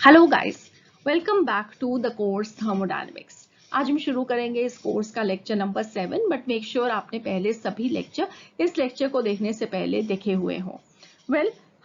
Hello guys, welcome back to the course thermodynamics. आज हम शुरू करेंगे इस कोर्स का lecture number 7, but make sure आपने पहले सभी लेक्चर इस लेक्चर को देखने से पहले देखे हुए हों।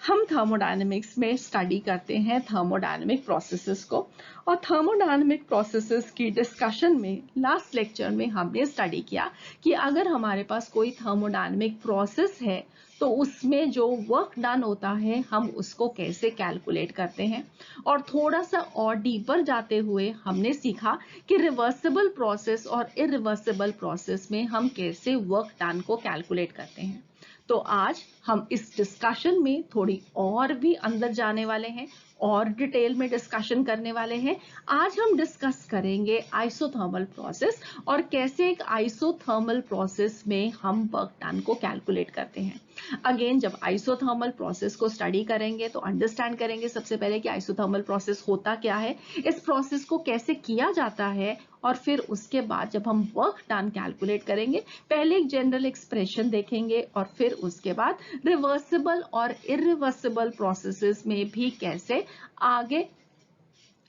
हम थर्मोडायनेमिक्स में स्टडी करते हैं थर्मोडायनेमिक प्रोसेसेस को, और थर्मोडायनेमिक प्रोसेसेस की डिस्कशन में लास्ट लेक्चर में हमने स्टडी किया कि अगर हमारे पास कोई थर्मोडायनेमिक प्रोसेस है तो उसमें जो वर्क डन होता है हम उसको कैसे कैलकुलेट करते हैं। और थोड़ा सा और डीपर जाते हुए हमने सीखा कि रिवर्सिबल प्रोसेस और इरिवर्सिबल प्रोसेस में हम कैसे वर्क डन को कैलकुलेट करते हैं। तो आज हम इस डिस्कशन में थोड़ी और भी अंदर जाने वाले हैं और डिटेल में डिस्कशन करने वाले हैं। आज हम डिस्कस करेंगे आइसोथर्मल प्रोसेस और कैसे एक आइसोथर्मल प्रोसेस में हम वर्क डन को कैलकुलेट करते हैं। अगेन, जब आइसोथर्मल प्रोसेस को स्टडी करेंगे तो अंडरस्टैंड करेंगे सबसे पहले कि आइसोथर्मल प्रोसेस होता क्या है, इस प्रोसेस को कैसे किया जाता है, और फिर उसके बाद जब हम वर्क डन कैलकुलेट करेंगे पहले एक जनरल एक्सप्रेशन देखेंगे और फिर उसके बाद रिवर्सिबल और इरिवर्सिबल प्रोसेसेस में भी कैसे आगे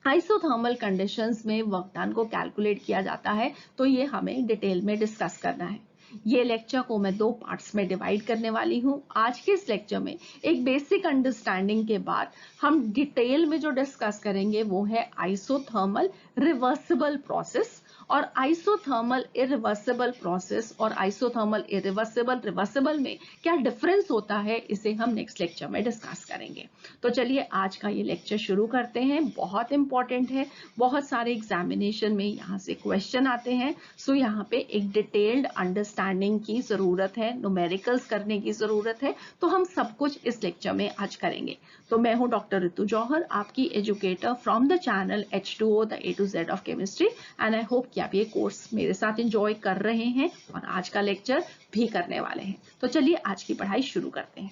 आइसोथर्मल कंडीशंस में वर्क डन को कैलकुलेट किया जाता है। तो ये हमें डिटेल में डिस्कस करना है। ये लेक्चर को मैं 2 पार्ट्स में डिवाइड करने वाली हूँ। आज के इस लेक्चर में एक बेसिक अंडरस्टैंडिंग के बाद हम डिटेल में जो डिस्कस करेंगे वो है आइसोथर्मल रिवर्सिबल प्रोसेस और आइसोथर्मल इरिवर्सिबल प्रोसेस, और आइसोथर्मल इरिवर्सिबल रिवर्सिबल में क्या डिफरेंस होता है, इसे हम नेक्स्ट लेक्चर में डिस्कस करेंगे। तो चलिए आज का ये लेक्चर शुरू करते हैं। बहुत इंपॉर्टेंट है, बहुत सारे एग्जामिनेशन में यहाँ से क्वेश्चन आते हैं। सो यहाँ पे एक डिटेल्ड अंडरस्टैंडिंग की जरूरत है, न्यूमेरिकल्स करने की जरूरत है। तो हम सब कुछ इस लेक्चर में आज करेंगे। तो मैं हूँ डॉक्टर ऋतु जौहर, आपकी educator from the channel H2O the A to Z of chemistry, and I hope कि आप ये कोर्स मेरे साथ एंजॉय कर रहे हैं और आज का लेक्चर भी करने वाले हैं। तो चलिए आज की पढ़ाई शुरू करते हैं।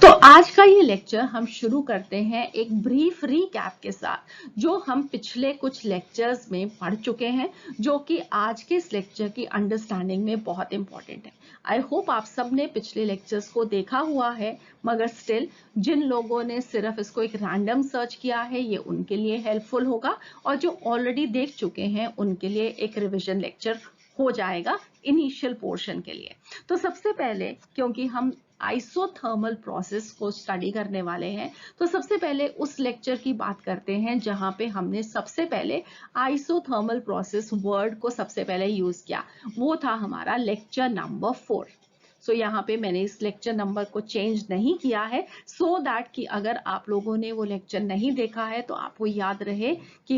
तो आज का ये लेक्चर हम शुरू करते हैं एक ब्रीफ रीकैप के साथ, जो हम पिछले कुछ लेक्चर्स में पढ़ चुके हैं, जो कि आज के इस लेक्चर की अंडरस्टैंडिंग में बहुत इंपॉर्टेंट है। आई होप आप सब ने पिछले लेक्चर्स को देखा हुआ है, मगर स्टिल जिन लोगों ने सिर्फ इसको एक रैंडम सर्च किया है ये उनके लिए हेल्पफुल होगा, और जो ऑलरेडी देख चुके हैं उनके लिए एक रिविजन लेक्चर हो जाएगा इनिशियल पोर्शन के लिए। तो सबसे पहले, क्योंकि हम आइसोथर्मल प्रोसेस को स्टडी करने वाले हैं, तो सबसे पहले उस लेक्चर की बात करते हैं जहां पे हमने सबसे पहले आइसोथर्मल प्रोसेस वर्ड को सबसे पहले यूज किया। वो था हमारा लेक्चर नंबर 4। सो यहाँ पे मैंने इस लेक्चर नंबर को चेंज नहीं किया है, सो दैट कि अगर आप लोगों ने वो लेक्चर नहीं देखा है तो आपको याद रहे कि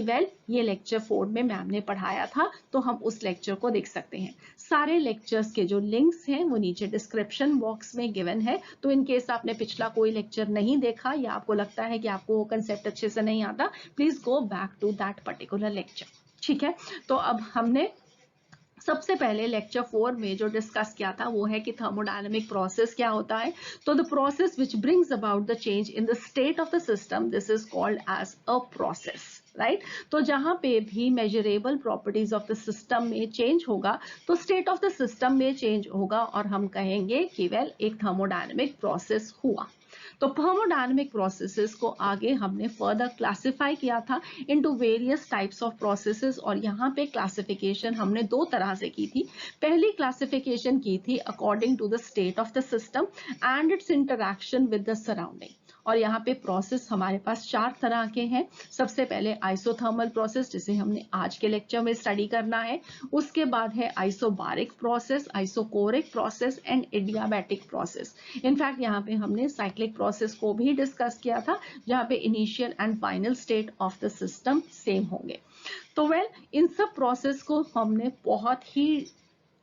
ये लेक्चर 4 में मैम ने पढ़ाया था, तो हम उस लेक्चर को देख सकते हैं। सारे लेक्चर्स के जो लिंक्स हैं वो नीचे डिस्क्रिप्शन बॉक्स में गिवन है। तो इन केस आपने पिछला कोई लेक्चर नहीं देखा या आपको लगता है कि आपको वो कंसेप्ट अच्छे से नहीं आता, please go back to that particular lecture. ठीक है, तो अब हमने सबसे पहले लेक्चर 4 में जो डिस्कस किया था वो है कि थर्मोडायनेमिक प्रोसेस क्या होता है। तो the process which brings about the change in the state of the system, this is called as a process, right. तो जहां पे भी measurable properties of the system में चेंज होगा तो स्टेट ऑफ द सिस्टम में चेंज होगा, और हम कहेंगे कि एक थर्मोडायनेमिक प्रोसेस हुआ। तो थर्मोडायनेमिक प्रोसेसेस को आगे हमने फर्दर क्लासिफाई किया था into various types of processes, और यहाँ पे क्लासिफिकेशन हमने 2 तरह से की थी। पहली क्लासिफिकेशन की थी according to the state of the system and its interaction with the surrounding. और यहाँ पे प्रोसेस हमारे पास 4 तरह के हैं। सबसे पहले आइसोथर्मल प्रोसेस, जिसे हमने आज के लेक्चर में स्टडी करना है। उसके बाद है isobaric process, isochoric process and adiabatic process. In fact यहाँ पे हमने साइक्लिक प्रोसेस को भी डिस्कस किया था, जहाँ पे initial and final state of the system same होंगे। तो इन सब प्रोसेस को हमने बहुत ही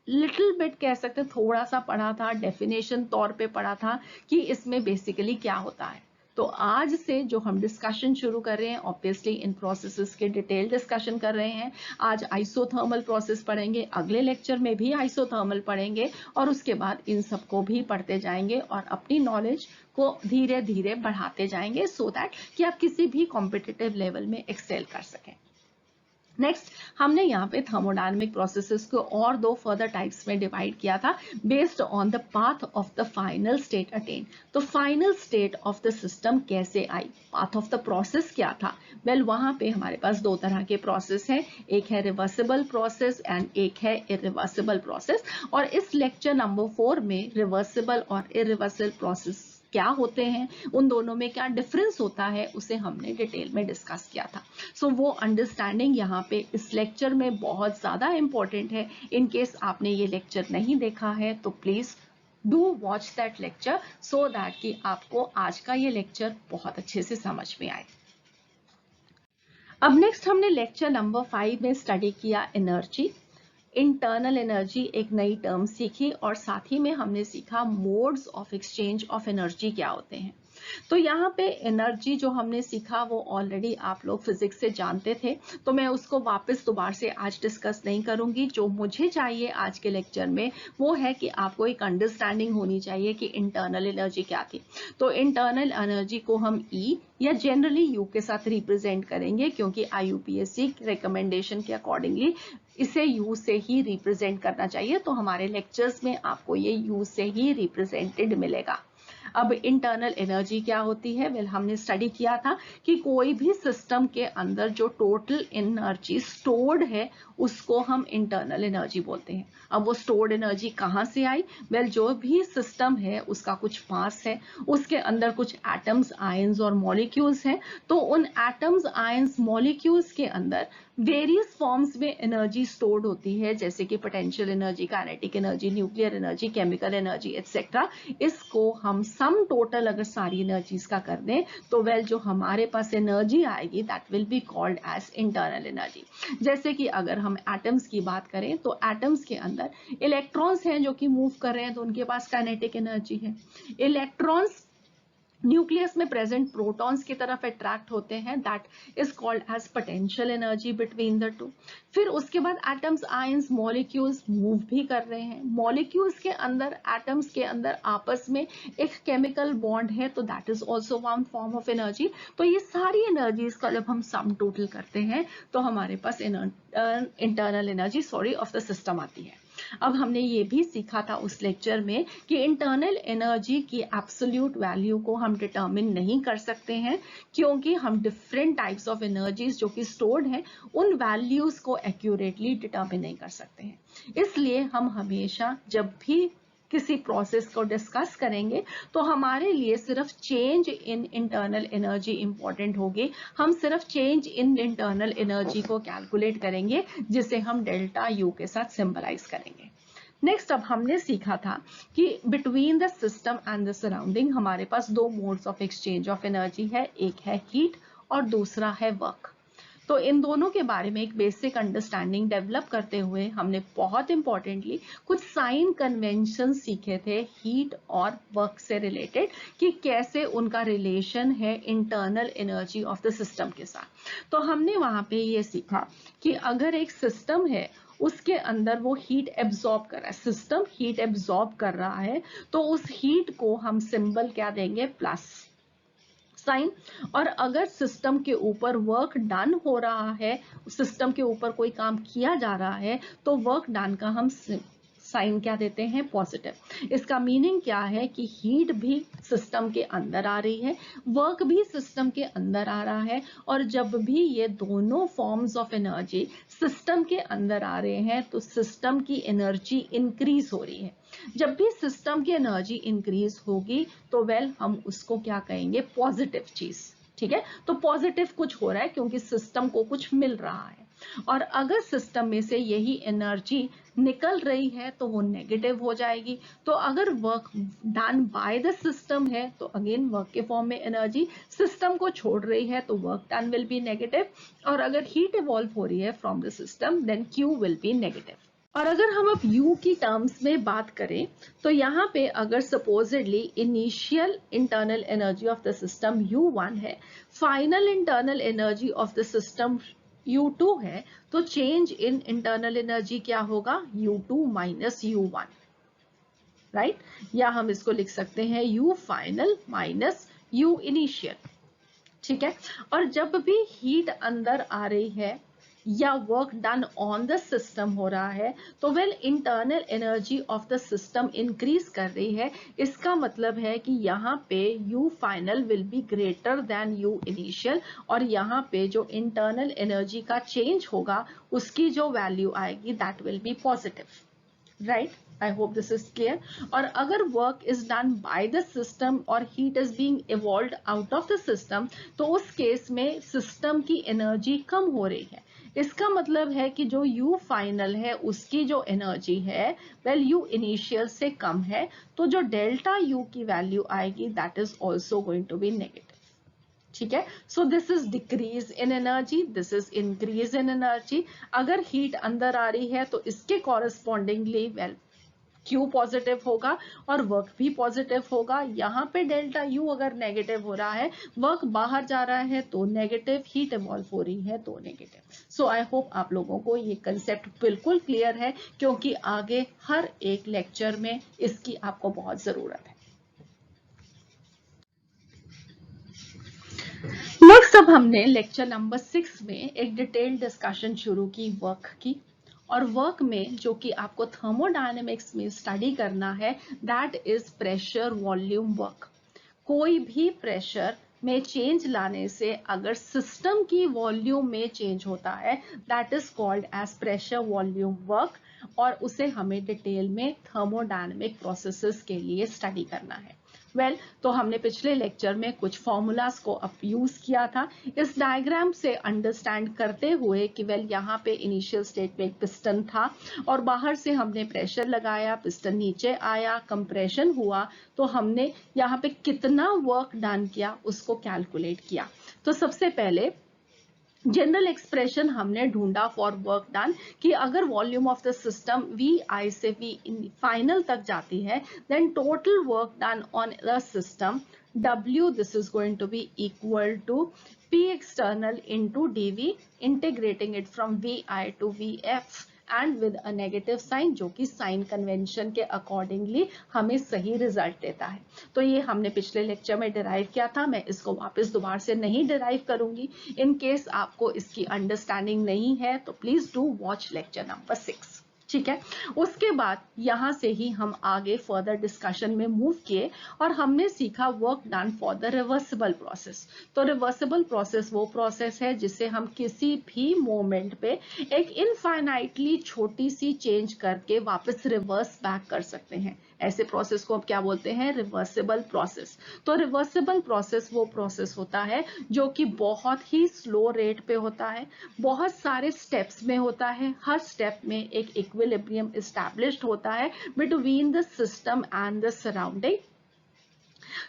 लिटिल बिट कह सकते हैं, थोड़ा सा पढ़ा था, डेफिनेशन तौर पे पढ़ा था कि इसमें बेसिकली क्या होता है। तो आज से जो हम डिस्कशन शुरू कर रहे हैं, ऑब्वियसली इन प्रोसेसेस के डिटेल डिस्कशन कर रहे हैं। आज आइसोथर्मल प्रोसेस पढ़ेंगे, अगले लेक्चर में भी आइसोथर्मल पढ़ेंगे, और उसके बाद इन सबको भी पढ़ते जाएंगे और अपनी नॉलेज को धीरे धीरे बढ़ाते जाएंगे, सो दैट कि आप किसी भी कॉम्पिटिटिव लेवल में एक्सेल कर सकें। नेक्स्ट हमने यहाँ पे थर्मोडायनेमिक प्रोसेसेस को और दो फर्दर टाइप्स में डिवाइड किया था based on the path of the final state attain. तो final state of the system कैसे आई, पाथ ऑफ द प्रोसेस क्या था? वेल वहाँ पे हमारे पास दो तरह के प्रोसेस हैं, एक है रिवर्सिबल प्रोसेस एंड एक है इरिवर्सिबल प्रोसेस। और इस लेक्चर नंबर 4 में रिवर्सिबल और इरिवर्सिबल प्रोसेस क्या होते हैं, उन दोनों में क्या डिफरेंस होता है, उसे हमने डिटेल में डिस्कस किया था। सो वो अंडरस्टैंडिंग यहाँ पे इस लेक्चर में बहुत ज़्यादा इंपॉर्टेंट है। इन केस आपने ये लेक्चर नहीं देखा है तो please do watch that lecture so that कि आपको आज का ये लेक्चर बहुत अच्छे से समझ में आए। अब नेक्स्ट हमने लेक्चर नंबर 5 में स्टडी किया एनर्जी। इंटरनल एनर्जी एक नई टर्म सीखी और साथ ही में हमने सीखा modes of exchange of energy क्या होते हैं। तो यहाँ पे एनर्जी जो हमने सीखा वो ऑलरेडी आप लोग फिजिक्स से जानते थे, तो मैं उसको वापस दोबारा से आज डिस्कस नहीं करूंगी। जो मुझे चाहिए आज के लेक्चर में वो है कि आपको एक अंडरस्टैंडिंग होनी चाहिए कि इंटरनल एनर्जी क्या थी। तो इंटरनल एनर्जी को हम ई या जनरली यू के साथ रिप्रेजेंट करेंगे, क्योंकि IUPAC रिकमेंडेशन के अकॉर्डिंगली इसे यू से ही रिप्रेजेंट करना चाहिए। तो हमारे लेक्चर्स में आपको ये यू से ही रिप्रेजेंटेड मिलेगा। अब इंटरनल एनर्जी क्या होती है? वेल हमने स्टडी किया था कि कोई भी सिस्टम के अंदर जो टोटल एनर्जी स्टोर्ड है उसको हम इंटरनल एनर्जी बोलते हैं। अब वो स्टोर्ड एनर्जी कहाँ से आई? वेल जो भी सिस्टम है उसका कुछ मास है, उसके अंदर कुछ एटम्स, आयंस और मॉलिक्यूल्स हैं। तो उन एटम्स, आयंस, मॉलिक्यूल्स के अंदर वेरियस फॉर्म्स में एनर्जी स्टोर्ड होती है, जैसे कि potential energy, kinetic energy, nuclear energy, chemical energy etcetera. इसको हम सम टोटल अगर सारी एनर्जीज का कर दें तो वेल जो हमारे पास एनर्जी आएगी that will be called as internal energy. जैसे कि अगर हम एटम्स की बात करें तो एटम्स के अंदर इलेक्ट्रॉन्स हैं जो कि मूव कर रहे हैं, तो उनके पास काइनेटिक एनर्जी है। इलेक्ट्रॉन्स न्यूक्लियस में प्रेजेंट प्रोटॉन्स की तरफ अट्रैक्ट होते हैं, that is called as potential energy between the two. फिर उसके बाद एटम्स, आयंस, मॉलिक्यूल्स मूव भी कर रहे हैं। मॉलिक्यूल्स के अंदर, एटम्स के अंदर आपस में एक केमिकल बॉन्ड है, तो that is also one form of energy. तो ये सारी एनर्जीज का जब हम सम टोटल करते हैं तो हमारे पास internal energy of the system आती है। अब हमने ये भी सीखा था उस लेक्चर में कि इंटरनल एनर्जी की एब्सोल्यूट वैल्यू को हम डिटरमिन नहीं कर सकते हैं, क्योंकि हम डिफरेंट टाइप्स ऑफ एनर्जीज जो कि स्टोर्ड हैं उन वैल्यूज को एक्यूरेटली डिटरमिन नहीं कर सकते हैं। इसलिए हम हमेशा जब भी किसी प्रोसेस को डिस्कस करेंगे तो हमारे लिए सिर्फ change in internal energy important होगी। हम सिर्फ चेंज इन इंटरनल एनर्जी को कैलकुलेट करेंगे, जिसे हम डेल्टा यू के साथ सिंबलाइज करेंगे। नेक्स्ट अब हमने सीखा था कि between the system and the surrounding हमारे पास दो modes of exchange of energy है, एक है हीट और दूसरा है वर्क। तो इन दोनों के बारे में एक बेसिक अंडरस्टैंडिंग डेवलप करते हुए हमने बहुत इंपॉर्टेंटली कुछ साइन कन्वेंशन सीखे थे हीट और वर्क से रिलेटेड, कि कैसे उनका रिलेशन है internal energy of the system के साथ। तो हमने वहां पे ये सीखा कि अगर एक सिस्टम है उसके अंदर वो हीट एब्जॉर्ब कर रहा है, सिस्टम हीट एब्जॉर्ब कर रहा है, तो उस हीट को हम सिंबल क्या देंगे? Plus sign. और अगर सिस्टम के ऊपर वर्क डन हो रहा है, सिस्टम के ऊपर कोई काम किया जा रहा है, तो वर्क डन का हम साइन क्या देते हैं? पॉजिटिव। इसका मीनिंग क्या है कि हीट भी सिस्टम के अंदर आ रही है, वर्क भी सिस्टम के अंदर आ रहा है, और जब भी ये दोनों फॉर्म्स ऑफ एनर्जी सिस्टम के अंदर आ रहे हैं तो सिस्टम की एनर्जी इंक्रीज हो रही है। जब भी सिस्टम की एनर्जी इंक्रीज होगी तो वेल हम उसको क्या कहेंगे? पॉजिटिव चीज। ठीक है, तो पॉजिटिव कुछ हो रहा है क्योंकि सिस्टम को कुछ मिल रहा है। और अगर सिस्टम में से यही एनर्जी निकल रही है तो वो नेगेटिव हो जाएगी। तो अगर work done by the system है तो अगेन वर्क के फॉर्म में एनर्जी सिस्टम को छोड़ रही है, तो work done will be negative. और अगर हीट इवॉल्व हो रही है from the system then Q will be negative. और अगर हम अब U की टर्म्स में बात करें तो यहाँ पे अगर supposedly initial internal energy of the system U1 है, final internal energy of the system U2 है, तो चेंज इन इंटरनल एनर्जी क्या होगा? U2 minus U1, right? या हम इसको लिख सकते हैं U final minus U initial. ठीक है, और जब भी हीट अंदर आ रही है या work done on the system हो रहा है, तो well internal energy of the system increase कर रही है। इसका मतलब है कि यहाँ पे U final will be greater then U initial, और यहाँ पे जो इंटरनल एनर्जी का चेंज होगा उसकी जो वैल्यू आएगी that will be positive, right? I hope this is clear. और अगर work is done by the system और heat is being evolved out of the system, तो उस केस में सिस्टम की एनर्जी कम हो रही है। इसका मतलब है कि जो U फाइनल है उसकी जो एनर्जी है वेल U इनिशियल से कम है, तो जो डेल्टा U की वैल्यू आएगी that is also going to be negative. ठीक है, so this is decrease in energy, this is increase in energy. अगर हीट अंदर आ रही है तो इसके कॉरेस्पॉन्डिंगली वेल Q पॉजिटिव होगा और वर्क भी पॉजिटिव होगा। यहाँ पे डेल्टा U अगर नेगेटिव हो रहा है, वर्क बाहर जा रहा है तो नेगेटिव, हीट इवॉल्व हो रही है तो नेगेटिव। सो आई होप आप लोगों को ये कंसेप्ट बिल्कुल क्लियर है, क्योंकि आगे हर एक लेक्चर में इसकी आपको बहुत जरूरत है। नेक्स्ट अब हमने लेक्चर नंबर 6 में एक डिटेल्ड डिस्कशन शुरू की वर्क की, और वर्क में जो कि आपको थर्मोडायनेमिक्स में स्टडी करना है that is pressure volume work. कोई भी प्रेशर में चेंज लाने से अगर सिस्टम की वॉल्यूम में चेंज होता है that is called as pressure volume work, और उसे हमें डिटेल में थर्मोडायनेमिक प्रोसेसेस के लिए स्टडी करना है। वेल तो हमने पिछले लेक्चर में कुछ फॉर्मूलाज को अब यूज किया था इस डायग्राम से अंडरस्टैंड करते हुए कि वेल यहाँ पे इनिशियल स्टेट में एक पिस्टन था और बाहर से हमने प्रेशर लगाया, पिस्टन नीचे आया, कंप्रेशन हुआ, तो हमने यहाँ पे कितना वर्क डन किया उसको कैलकुलेट किया। तो सबसे पहले जनरल एक्सप्रेशन हमने ढूंढा फॉर वर्क डन कि अगर volume of the system VI से V फाइनल तक जाती है then total work done on the system W this is going to be equal to P external into dV integrating it from VI to VF and with a negative sign, जो कि sign convention के accordingly हमें सही result देता है। तो ये हमने पिछले लेक्चर में डिराइव किया था, मैं इसको वापस दोबारा से नहीं डिराइव करूंगी। इन केस आपको इसकी अंडरस्टैंडिंग नहीं है तो please do watch lecture number 6। ठीक है, उसके बाद यहां से ही हम आगे फर्दर डिस्कशन में मूव किए और हमने सीखा work done for the reversible process. तो रिवर्सिबल प्रोसेस वो प्रोसेस है जिसे हम किसी भी मोमेंट पे एक इनफाइनाइटली छोटी सी चेंज करके वापस रिवर्स बैक कर सकते हैं। ऐसे प्रोसेस को हम क्या बोलते हैं? Reversible process. तो रिवर्सिबल प्रोसेस वो प्रोसेस होता है जो कि बहुत ही स्लो रेट पे होता है, बहुत सारे स्टेप्स में होता है, हर स्टेप में एक इक्विलिब्रियम एस्टैब्लिश्ड होता है between the system and the surrounding.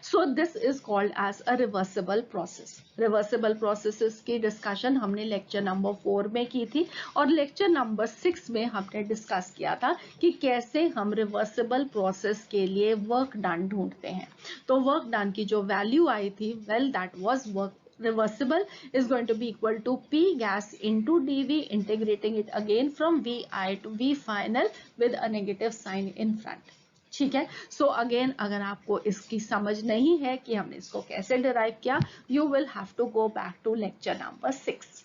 So this is called as a reversible process. Reversible processes की डिस्कशन हमने लेक्चर नंबर 4 में की थी और लेक्चर नंबर 6 में हमने डिस्कस किया था कि कैसे हम रिवर्सिबल प्रोसेस के लिए वर्क डन ढूंढते हैं। तो वर्क डन की जो वैल्यू आई थी well that was work reversible is going to be equal to P gas into dV integrating it again from VI to V final with a negative sign in front. ठीक है, so again अगर आपको इसकी समझ नहीं है कि हमने इसको कैसे डिराइव किया, you will have to go back to lecture number 6।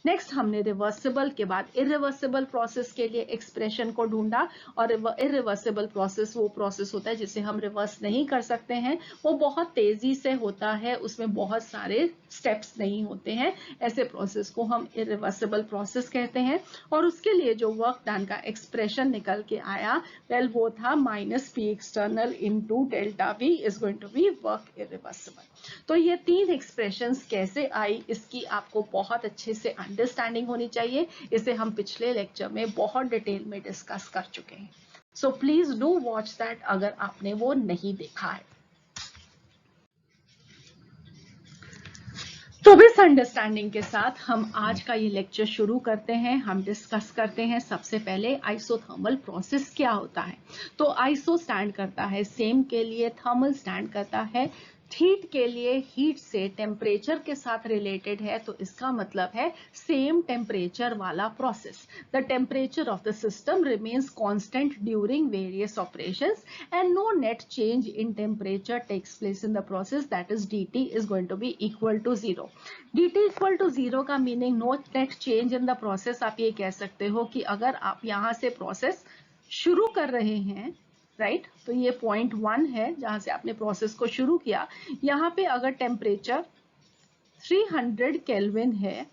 Next हमने रिवर्सिबल के बाद इरिवर्सिबल प्रोसेस के लिए एक्सप्रेशन को ढूंढा और इरिवर्सिबल प्रोसेस वो प्रोसेस होता है जिसे हम रिवर्स नहीं कर सकते हैं, वो बहुत तेजी से होता है, उसमें बहुत सारे स्टेप्स नहीं होते हैं, ऐसे प्रोसेस को हम इरिवर्सिबल प्रोसेस कहते हैं। और उसके लिए जो वर्क डन का एक्सप्रेशन निकल के आया वेल वो था -P external into delta V is going to be work irreversible. तो ये तीन एक्सप्रेशंस कैसे आई इसकी आपको बहुत अच्छे से अंडरस्टैंडिंग होनी चाहिए, इसे हम पिछले लेक्चर में बहुत डिटेल में डिस्कस कर चुके हैं। सो प्लीज डू वॉच दैट अगर आपने वो नहीं देखा है। तो इस अंडरस्टैंडिंग के साथ हम आज का ये लेक्चर शुरू करते हैं। हम डिस्कस करते हैं सबसे पहले आइसोथर्मल प्रोसेस क्या होता है। तो आइसो स्टैंड करता है सेम के लिए, थर्मल स्टैंड करता है हीट के लिए हीट से टेम्परेचर के साथ रिलेटेड है, तो इसका मतलब है सेम टेम्परेचर वाला process. The temperature of the system remains constant during various operations and no net change in temperature takes place in the process, that is dt is going to be equal to 0. dt equal to 0 का meaning no net change in the process. आप ये कह सकते हो कि अगर आप यहां से प्रोसेस शुरू कर रहे हैं, राइट, तो ये पॉइंट 1 है जहां से आपने प्रोसेस को शुरू किया. यहाँ पे अगर टेम्परेचर 300 केल्विन है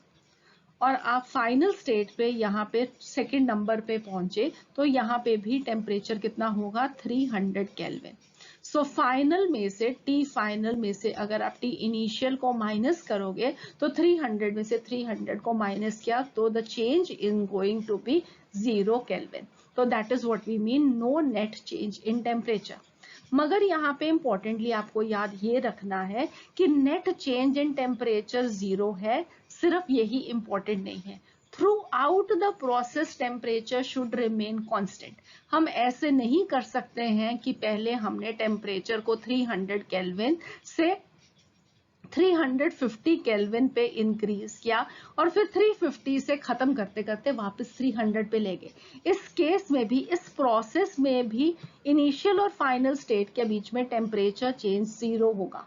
और आप फाइनल स्टेट पे यहाँ पे सेकेंड नंबर पे पहुंचे, तो यहाँ पे भी टेम्परेचर कितना होगा, 300 केल्विन. सो फाइनल में से टी फाइनल में से अगर आप टी इनिशियल को माइनस करोगे तो 300 में से 300 को माइनस किया तो the change in going to be 0 kelvin. तो that is what we mean no net change in temperature. मगर यहाँ पे इंपॉर्टेंटली आपको याद ये रखना है कि नेट चेंज इन टेम्परेचर 0 है, सिर्फ यही इंपॉर्टेंट नहीं है. Through out the process temperature should remain constant. हम ऐसे नहीं कर सकते हैं कि पहले हमने टेम्परेचर को 300 केल्विन से 350 केल्विन पे इंक्रीज किया और फिर 350 से खत्म करते करते वापस 300 पे ले गए. इस केस में भी, इस प्रोसेस में भी इनिशियल और फाइनल स्टेट के बीच में टेम्परेचर चेंज 0 होगा.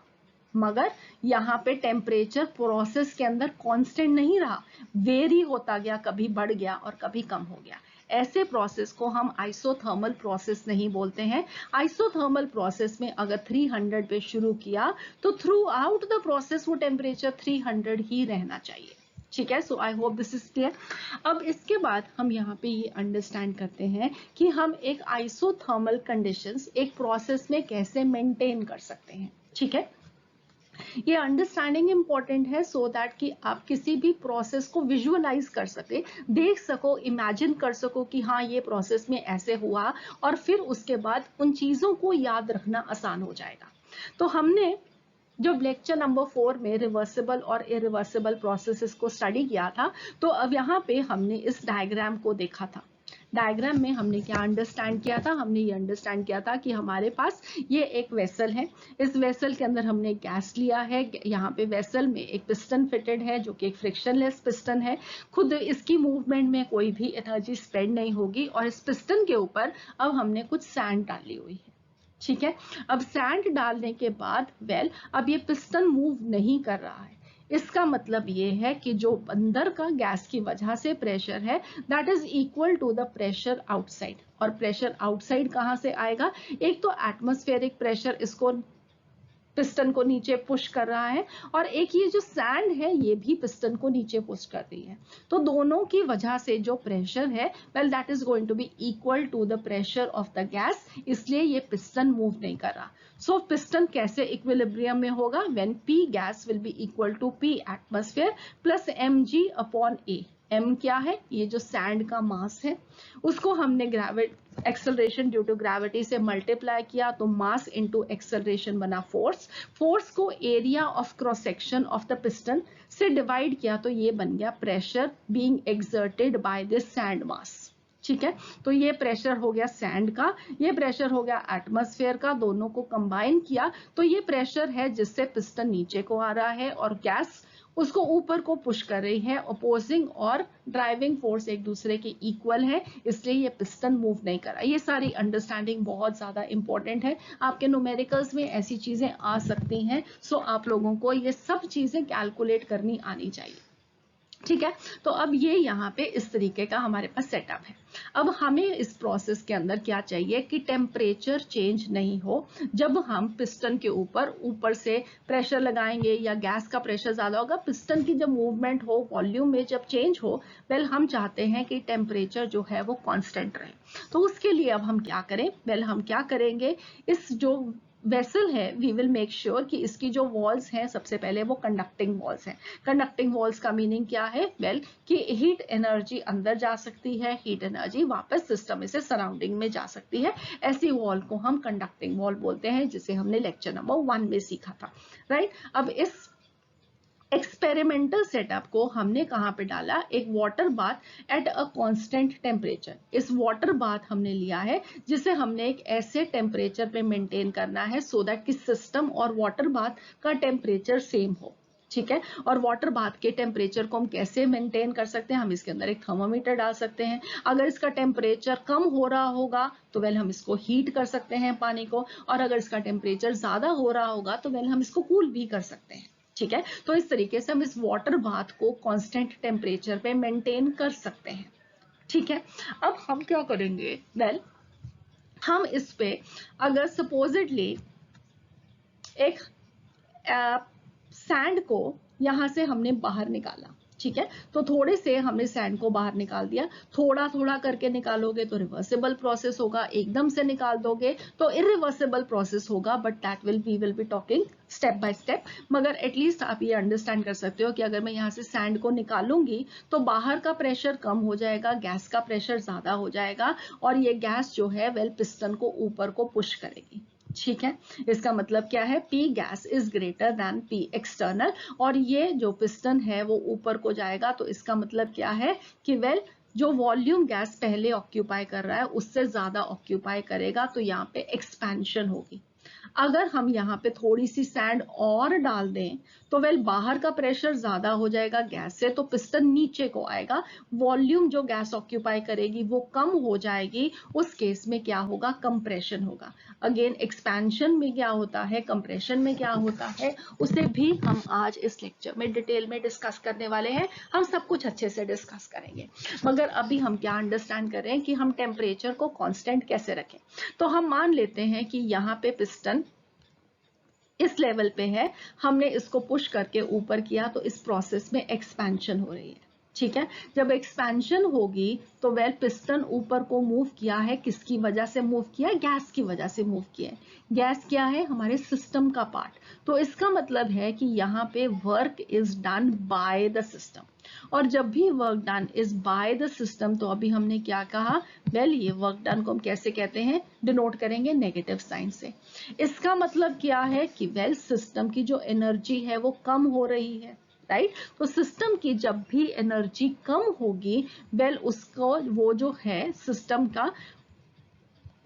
मगर यहाँ पे टेम्परेचर प्रोसेस के अंदर कांस्टेंट नहीं रहा, वेरी होता गया, कभी बढ़ गया और कभी कम हो गया. ऐसे प्रोसेस को हम आइसोथर्मल प्रोसेस नहीं बोलते हैं. आइसोथर्मल प्रोसेस में अगर 300 पे शुरू किया तो थ्रू आउट द प्रोसेस वो टेम्परेचर 300 ही रहना चाहिए. ठीक है, so I hope this is clear. अब इसके बाद हम यहाँ पे ये अंडरस्टैंड करते हैं कि हम एक आइसोथर्मल कंडीशंस एक प्रोसेस में कैसे मेंटेन कर सकते हैं. ठीक है, ये अंडरस्टैंडिंग इंपॉर्टेंट है सो दैट कि आप किसी भी प्रोसेस को विजुअलाइज कर सके, देख सको, इमेजिन कर सको कि हाँ ये प्रोसेस में ऐसे हुआ, और फिर उसके बाद उन चीजों को याद रखना आसान हो जाएगा. तो हमने जब लेक्चर नंबर 4 में रिवर्सिबल और इरिवर्सिबल प्रोसेसेस को स्टडी किया था, तो अब यहाँ पे हमने इस डायग्राम को देखा था. डायग्राम में हमने क्या अंडरस्टैंड किया था, हमने ये अंडरस्टैंड किया था कि हमारे पास ये एक वेसल है. इस वेसल के अंदर हमने गैस लिया है. यहाँ पे वेसल में एक पिस्टन फिटेड है जो कि एक फ्रिक्शनलेस पिस्टन है. खुद इसकी मूवमेंट में कोई भी एनर्जी स्प्रेड नहीं होगी और इस पिस्टन के ऊपर अब हमने कुछ सैंड डाली हुई है. ठीक है, अब सैंड डालने के बाद अब ये पिस्टन मूव नहीं कर रहा है. इसका मतलब ये है कि जो अंदर का गैस की वजह से प्रेशर है that is equal to the pressure outside. और प्रेशर आउटसाइड कहां से आएगा, एक तो एटमॉस्फेरिक प्रेशर इसको पिस्टन को नीचे पुश कर रहा है, और एक ये जो सैंड है ये भी पिस्टन को नीचे पुश कर रही है. तो दोनों की वजह से जो प्रेशर है that is going to be equal to the pressure of the gas, इसलिए ये पिस्टन मूव नहीं कर रहा. सो पिस्टन कैसे इक्विलिब्रियम में होगा, when P gas will be equal to P atmosphere plus mg upon A. m क्या है, ये जो सैंड का मास है उसको हमने एक्सेलरेशन ड्यू टू ग्रेविटी से मल्टीप्लाई किया, तो मास इनटू एक्सेलरेशन बना फोर्स. फोर्स को area of cross section of the piston से डिवाइड किया, तो ये बन गया pressure being exerted by this sand mass. ठीक है, तो ये प्रेशर हो गया सैंड का, ये प्रेशर हो गया एटमॉस्फेयर का, दोनों को कंबाइन किया तो ये प्रेशर है जिससे पिस्टन नीचे को आ रहा है और गैस उसको ऊपर को पुश कर रही है. अपोजिंग और ड्राइविंग फोर्स एक दूसरे के इक्वल है, इसलिए ये पिस्टन मूव नहीं कर रहा. ये सारी अंडरस्टैंडिंग बहुत ज्यादा इंपॉर्टेंट है. आपके न्यूमेरिकल्स में ऐसी चीजें आ सकती हैं, सो आप लोगों को ये सब चीजें कैलकुलेट करनी आनी चाहिए. ठीक है, तो अब ये यहाँ पे इस तरीके का हमारे पास सेटअप है. अब हमें इस प्रोसेस के अंदर क्या चाहिए कि टेम्परेचर चेंज नहीं हो. जब हम पिस्टन के ऊपर से प्रेशर लगाएंगे या गैस का प्रेशर ज्यादा होगा, पिस्टन की जब मूवमेंट हो, वॉल्यूम में जब चेंज हो, हम चाहते हैं कि टेम्परेचर जो है वो कांस्टेंट रहे. तो उसके लिए अब हम क्या करें, हम क्या करेंगे, इस जो वेसल है वी विल मेक श्योर कि इसकी जो वॉल्स हैं सबसे पहले वो कंडक्टिंग वॉल्स हैं. कंडक्टिंग वॉल्स का मीनिंग क्या है, कि हीट एनर्जी अंदर जा सकती है, हीट एनर्जी वापस सिस्टम में से सराउंडिंग में जा सकती है. ऐसी वॉल को हम कंडक्टिंग वॉल बोलते हैं, जिसे हमने लेक्चर नंबर 1 में सीखा था. राइट, अब इस एक्सपेरिमेंटल सेटअप को हमने कहाँ पे डाला, एक water bath at a constant temperature. इस वाटर बाथ हमने लिया है जिसे हमने एक ऐसे टेम्परेचर पे मेंटेन करना है सो दैट कि सिस्टम और वाटर बाथ का टेम्परेचर सेम हो, ठीक है। और वाटर बाथ के टेम्परेचर को हम कैसे मेंटेन कर सकते हैं, हम इसके अंदर एक थर्मोमीटर डाल सकते हैं। अगर इसका टेम्परेचर कम हो रहा होगा तो वेल हम इसको हीट कर सकते हैं पानी को, और अगर इसका टेम्परेचर ज्यादा हो रहा होगा तो वेल हम इसको कूल भी कर सकते हैं, ठीक है। तो इस तरीके से हम इस वाटर बाथ को कांस्टेंट टेम्परेचर पे मेंटेन कर सकते हैं, ठीक है। अब हम क्या करेंगे, वेल हम इस पे अगर सपोजिटली एक सैंड को यहां से हमने बाहर निकाला, ठीक है। तो थोड़े से हमने सैंड को बाहर निकाल दिया, थोड़ा थोड़ा करके निकालोगे तो रिवर्सिबल प्रोसेस होगा, एकदम से निकाल दोगे तो इरिवर्सिबल प्रोसेस होगा, but that we will be talking step by step. मगर एटलीस्ट आप ये अंडरस्टैंड कर सकते हो कि अगर मैं यहाँ से सैंड को निकालूंगी तो बाहर का प्रेशर कम हो जाएगा, गैस का प्रेशर ज्यादा हो जाएगा, और ये गैस जो है वेल पिस्टन को ऊपर को पुश करेगी, ठीक है। इसका मतलब क्या है, P gas is greater than P external, और ये जो पिस्टन है वो ऊपर को जाएगा। तो इसका मतलब क्या है कि वेल जो वॉल्यूम गैस पहले ऑक्यूपाई कर रहा है उससे ज्यादा ऑक्यूपाई करेगा, तो यहाँ पे एक्सपेंशन होगी। अगर हम यहाँ पे थोड़ी सी सैंड और डाल दें तो वेल बाहर का प्रेशर ज्यादा हो जाएगा गैस से, तो पिस्टन नीचे को आएगा, वॉल्यूम जो गैस ऑक्यूपाई करेगी वो कम हो जाएगी। उस केस में क्या होगा, कंप्रेशन होगा। अगेन एक्सपेंशन में क्या होता है, कंप्रेशन में क्या होता है, उसे भी हम आज इस लेक्चर में डिटेल में डिस्कस करने वाले हैं। हम सब कुछ अच्छे से डिस्कस करेंगे, मगर अभी हम क्या अंडरस्टैंड कर रहे हैं कि हम टेम्परेचर को कांस्टेंट कैसे रखें। तो हम मान लेते हैं कि यहाँ पे पिस्टन इस लेवल पे है, हमने इसको पुश करके ऊपर किया तो इस प्रोसेस में एक्सपेंशन हो रही है, ठीक है। जब एक्सपेंशन होगी तो वेल पिस्टन ऊपर को मूव किया है, किसकी वजह से मूव किया है, गैस की वजह से मूव किया है। गैस क्या है, हमारे सिस्टम का पार्ट। तो इसका मतलब है कि यहाँ पे work is done by the system, और जब भी work done is by the system तो अभी हमने क्या कहा, वेल ये वर्क डन को हम कैसे कहते हैं, डिनोट करेंगे नेगेटिव साइन से। इसका मतलब क्या है कि वेल सिस्टम की जो एनर्जी है वो कम हो रही है, राइट। तो सिस्टम की जब भी एनर्जी कम होगी वेल उसको वो जो है सिस्टम का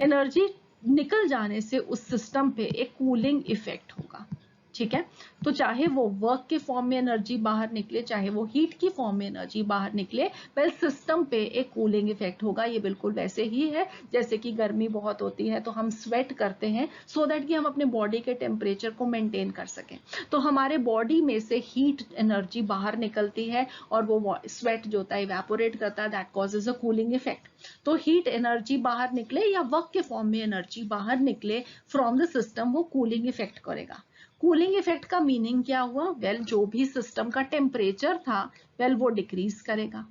एनर्जी निकल जाने से उस सिस्टम पे एक कूलिंग इफेक्ट होगा, ठीक है। तो चाहे वो वर्क के फॉर्म में एनर्जी बाहर निकले, चाहे वो हीट की फॉर्म में एनर्जी बाहर निकले, वेल सिस्टम पे एक कूलिंग इफेक्ट होगा। ये बिल्कुल वैसे ही है जैसे कि गर्मी बहुत होती है तो हम स्वेट करते हैं सो दैट कि हम अपने बॉडी के टेम्परेचर को मेंटेन कर सकें। तो हमारे बॉडी में से हीट एनर्जी बाहर निकलती है और वो स्वेट जो होता है इवेपोरेट करता है, that causes a cooling effect. तो हीट एनर्जी बाहर निकले या वर्क के फॉर्म में एनर्जी बाहर निकले फ्रॉम द सिस्टम, वो कूलिंग इफेक्ट करेगा। कूलिंग इफेक्ट का मीनिंग क्या हुआ, वेल जो भी सिस्टम का टेम्परेचर था वेल वो डिक्रीज करेगा,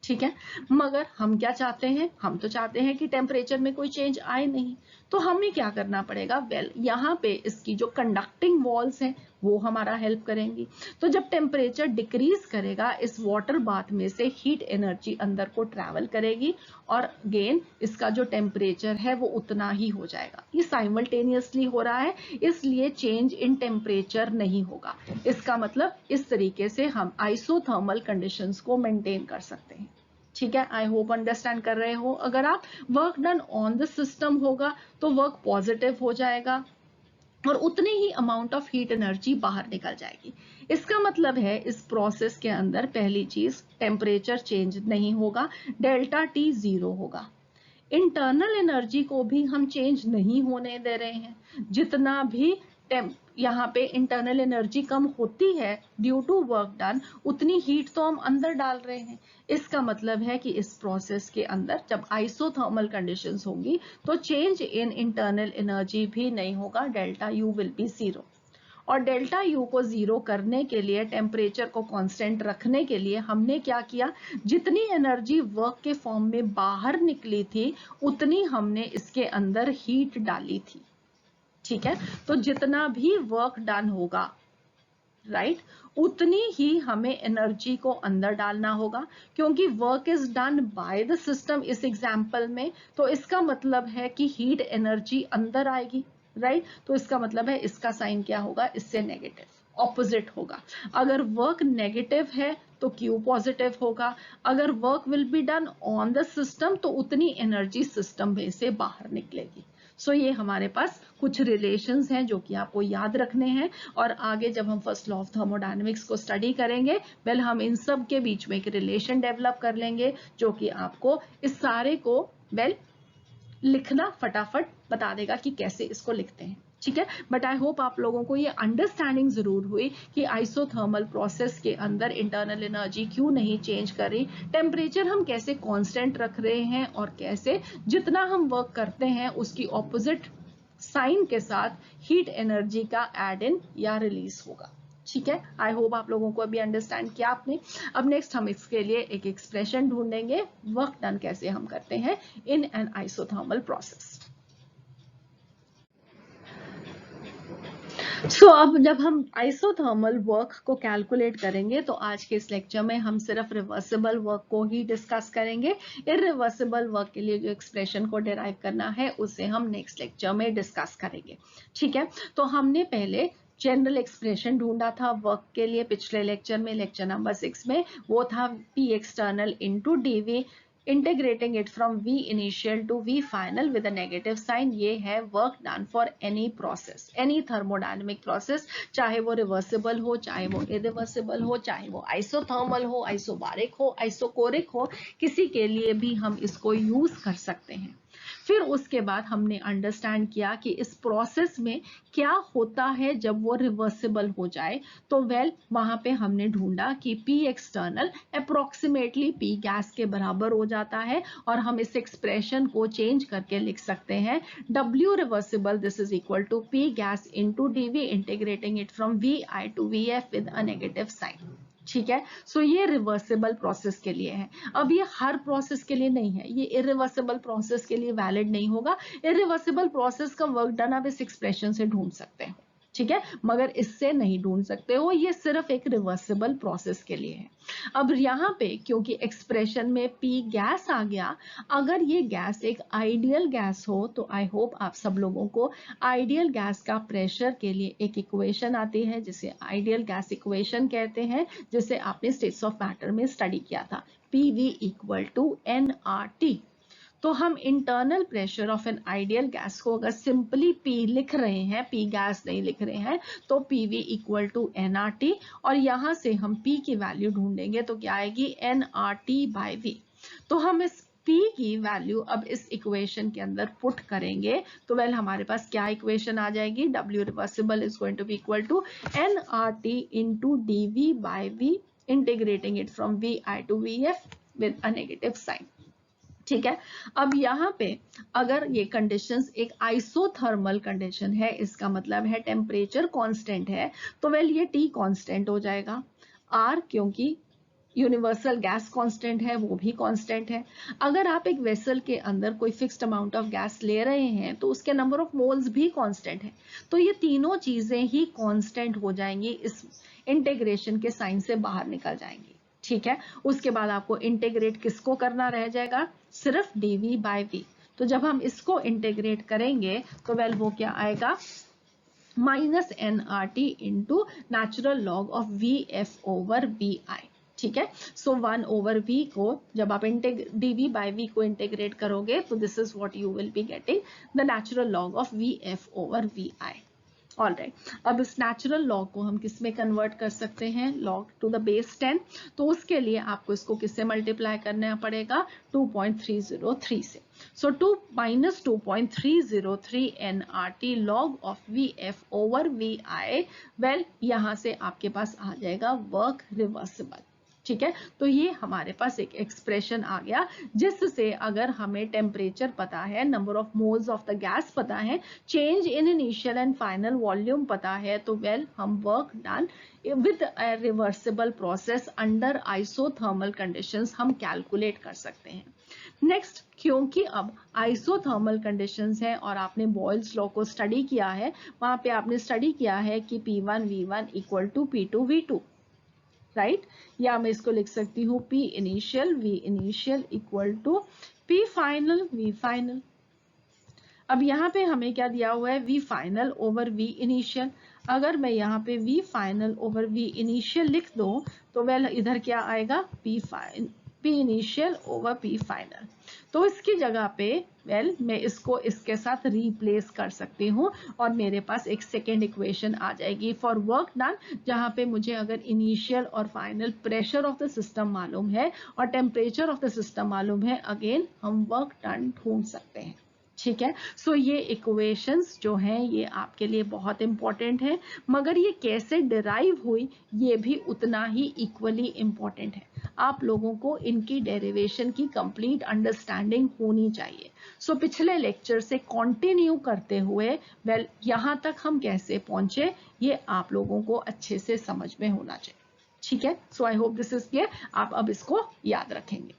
ठीक है। मगर हम क्या चाहते हैं, हम तो चाहते हैं कि टेम्परेचर में कोई चेंज आए नहीं। तो हमें क्या करना पड़ेगा, वेल यहाँ पे इसकी जो कंडक्टिंग वॉल्स हैं वो हमारा हेल्प करेंगी। तो जब टेम्परेचर डिक्रीज करेगा इस वाटर बाथ में से हीट एनर्जी अंदर को ट्रैवल करेगी, और अगेन इसका जो टेम्परेचर है वो उतना ही हो जाएगा। ये साइमल्टेनियसली हो रहा है इसलिए चेंज इन टेम्परेचर नहीं होगा। इसका मतलब इस तरीके से हम आइसोथर्मल कंडीशंस को मेंटेन कर सकते हैं, ठीक है। आई होप अंडरस्टैंड कर रहे हो। अगर आप work done on the system होगा तो वर्क पॉजिटिव हो जाएगा और उतनी ही अमाउंट ऑफ हीट एनर्जी बाहर निकल जाएगी। इसका मतलब है इस प्रोसेस के अंदर पहली चीज टेम्परेचर चेंज नहीं होगा, डेल्टा टी जीरो होगा। इंटरनल एनर्जी को भी हम चेंज नहीं होने दे रहे हैं। जितना भी यहाँ पे इंटरनल एनर्जी कम होती है ड्यू टू वर्क डन, उतनी हीट तो हम अंदर डाल रहे हैं। इसका मतलब है कि इस प्रोसेस के अंदर जब आइसोथर्मल कंडीशंस होंगी तो चेंज इन इंटरनल एनर्जी भी नहीं होगा, delta U will be zero. और डेल्टा यू को जीरो करने के लिए, टेम्परेचर को कांस्टेंट रखने के लिए हमने क्या किया, जितनी एनर्जी वर्क के फॉर्म में बाहर निकली थी उतनी हमने इसके अंदर हीट डाली थी, ठीक है। तो जितना भी वर्क डन होगा, राइट, उतनी ही हमें एनर्जी को अंदर डालना होगा, क्योंकि work is done by the system इस एग्जाम्पल में। तो इसका मतलब है कि हीट एनर्जी अंदर आएगी, राइट। तो इसका मतलब है इसका साइन क्या होगा, इससे नेगेटिव, ऑपोजिट होगा। अगर वर्क नेगेटिव है तो Q पॉजिटिव होगा। अगर work will be done on the system तो उतनी एनर्जी सिस्टम में से बाहर निकलेगी। सो ये हमारे पास कुछ रिलेशंस हैं जो कि आपको याद रखने हैं, और आगे जब हम फर्स्ट लॉ ऑफ थर्मोडायनेमिक्स को स्टडी करेंगे वेल हम इन सब के बीच में एक रिलेशन डेवलप कर लेंगे जो कि आपको इस सारे को वेल लिखना फटाफट बता देगा कि कैसे इसको लिखते हैं। ठीक है, बट आई होप आप लोगों को ये अंडरस्टैंडिंग जरूर हुई कि आइसोथर्मल प्रोसेस के अंदर इंटरनल एनर्जी क्यों नहीं चेंज कर रही, टेम्परेचर हम कैसे कांस्टेंट रख रहे हैं, और कैसे जितना हम वर्क करते हैं उसकी ऑपोजिट साइन के साथ हीट एनर्जी का एड इन या रिलीज होगा। ठीक है, आई होप आप लोगों को अभी अंडरस्टैंड किया आपने। अब नेक्स्ट हम इसके लिए एक एक्सप्रेशन ढूंढेंगे, वर्क डन कैसे हम करते हैं इन एन आइसोथर्मल प्रोसेस। सो अब जब हम आइसोथर्मल वर्क को कैलकुलेट करेंगे तो आज के इस लेक्चर में हम सिर्फ रिवर्सिबल वर्क को ही डिस्कस करेंगे। इरिवर्सिबल वर्क के लिए जो एक्सप्रेशन को डिराइव करना है उसे हम नेक्स्ट लेक्चर में डिस्कस करेंगे। ठीक है, तो हमने पहले जनरल एक्सप्रेशन ढूंढा था वर्क के लिए पिछले लेक्चर में, लेक्चर नंबर 6 में, वो था P external into dV integrating it from V initial to V final with a negative sign। ये है work done for any process, any thermodynamic process, चाहे वो रिवर्सिबल हो, चाहे वो इरिवर्सिबल हो, चाहे वो आइसोथर्मल हो, आइसोबारिक हो, आइसोकोरिक हो, किसी के लिए भी हम इसको यूज कर सकते हैं। फिर उसके बाद हमने अंडरस्टैंड किया कि इस प्रोसेस में क्या होता है जब वो रिवर्सिबल हो जाए, तो वेल वहां पे हमने ढूंढा कि P external approximately P gas के बराबर हो जाता है, और हम इस एक्सप्रेशन को चेंज करके लिख सकते हैं W reversible this is equal to P gas into dV integrating it from VI to VF with a negative sign. ठीक है, सो ये रिवर्सिबल प्रोसेस के लिए है। अब ये हर प्रोसेस के लिए नहीं है, ये इरिवर्सिबल प्रोसेस के लिए वैलिड नहीं होगा। इरिवर्सिबल प्रोसेस का वर्क डन आप इस एक्सप्रेशन से ढूंढ सकते हो, ठीक है, मगर इससे नहीं ढूंढ सकते हो, ये सिर्फ एक रिवर्सिबल प्रोसेस के लिए है। अब यहाँ पे क्योंकि एक्सप्रेशन में P गैस आ गया, अगर ये गैस एक आइडियल गैस हो तो आई होप आप सब लोगों को आइडियल गैस का प्रेशर के लिए एक इक्वेशन आती है जिसे आइडियल गैस इक्वेशन कहते हैं, जिसे आपने स्टेट्स ऑफ मैटर में स्टडी किया था, PV इक्वल टू nRT। तो हम internal pressure of an ideal gas को अगर सिंपली P लिख रहे हैं, P गैस नहीं लिख रहे हैं, तो PV इक्वल टू nRT, और यहां से हम P की वैल्यू ढूंढेंगे तो क्या आएगी nRT बाय V। तो हम इस P की वैल्यू अब इस इक्वेशन के अंदर पुट करेंगे तो वेल हमारे पास क्या इक्वेशन आ जाएगी, W reversible is going to be equal to nRT into dV by V integrating it from VI to VF with a negative sign. ठीक है, अब यहाँ पे अगर ये कंडीशंस एक आइसोथर्मल कंडीशन है, इसका मतलब है टेम्परेचर कांस्टेंट है, तो वेल ये T कांस्टेंट हो जाएगा, R क्योंकि यूनिवर्सल गैस कांस्टेंट है वो भी कांस्टेंट है। अगर आप एक वेसल के अंदर कोई फिक्स्ड अमाउंट ऑफ गैस ले रहे हैं तो उसके नंबर ऑफ मोल्स भी कांस्टेंट है, तो ये तीनों चीजें ही कांस्टेंट हो जाएंगी, इस इंटीग्रेशन के साइन से बाहर निकल जाएंगी। ठीक है, उसके बाद आपको इंटीग्रेट किसको करना रह जाएगा, सिर्फ dV बाय V। तो जब हम इसको इंटीग्रेट करेंगे तो वेल वो क्या आएगा, minus nRT into natural log of VF over VI। ठीक है, सो 1 ओवर V को जब आप dV बाय V को इंटीग्रेट करोगे तो this is what you will be getting, the natural log of VF over VI। All right, अब इस नेचुरल लॉग को हम किस में कन्वर्ट कर सकते हैं, लॉग टू द बेस 10, तो उसके लिए आपको इसको किससे मल्टीप्लाई करना पड़ेगा, 2.303 से। सो 2 minus 2.303 nRT log of VF over VI, well यहां से आपके पास आ जाएगा वर्क रिवर्सिबल। ठीक है, तो ये हमारे पास एक एक्सप्रेशन आ गया जिससे अगर हमें टेम्परेचर पता है, number of moles of the gas पता है, change in initial and final volume पता है, तो वेल हम work done with a reversible process under isothermal conditions हम कैलकुलेट कर सकते हैं। नेक्स्ट, क्योंकि अब आइसोथर्मल कंडीशंस है और आपने बॉयल्स लॉ को स्टडी किया है, वहां पे आपने स्टडी किया है कि P1 V1 equal to P2 V2, right, या मैं इसको लिख सकती हूँ P initial V initial equal to P final V final. अब यहाँ पे हमें क्या दिया हुआ है, V final over V initial. अगर मैं यहाँ पे V final over V initial लिख दूं तो वेल इधर क्या आएगा, P initial over P final. तो इसकी जगह पे वेल मैं इसको इसके साथ रिप्लेस कर सकती हूँ और मेरे पास एक सेकेंड इक्वेशन आ जाएगी फॉर वर्क डन, जहाँ पे मुझे अगर इनिशियल और final pressure of the system मालूम है और टेम्परेचर ऑफ द सिस्टम मालूम है, अगेन हम वर्क डन ढूंढ सकते हैं। ठीक है, सो ये इक्वेशंस जो हैं ये आपके लिए बहुत इंपॉर्टेंट है, मगर ये कैसे डिराइव हुई ये भी उतना ही इक्वली इंपॉर्टेंट है। आप लोगों को इनकी डेरिवेशन की कंप्लीट अंडरस्टैंडिंग होनी चाहिए। सो पिछले लेक्चर से कंटिन्यू करते हुए वेल यहाँ तक हम कैसे पहुंचे ये आप लोगों को अच्छे से समझ में होना चाहिए। ठीक है, so I hope this is clear, आप अब इसको याद रखेंगे।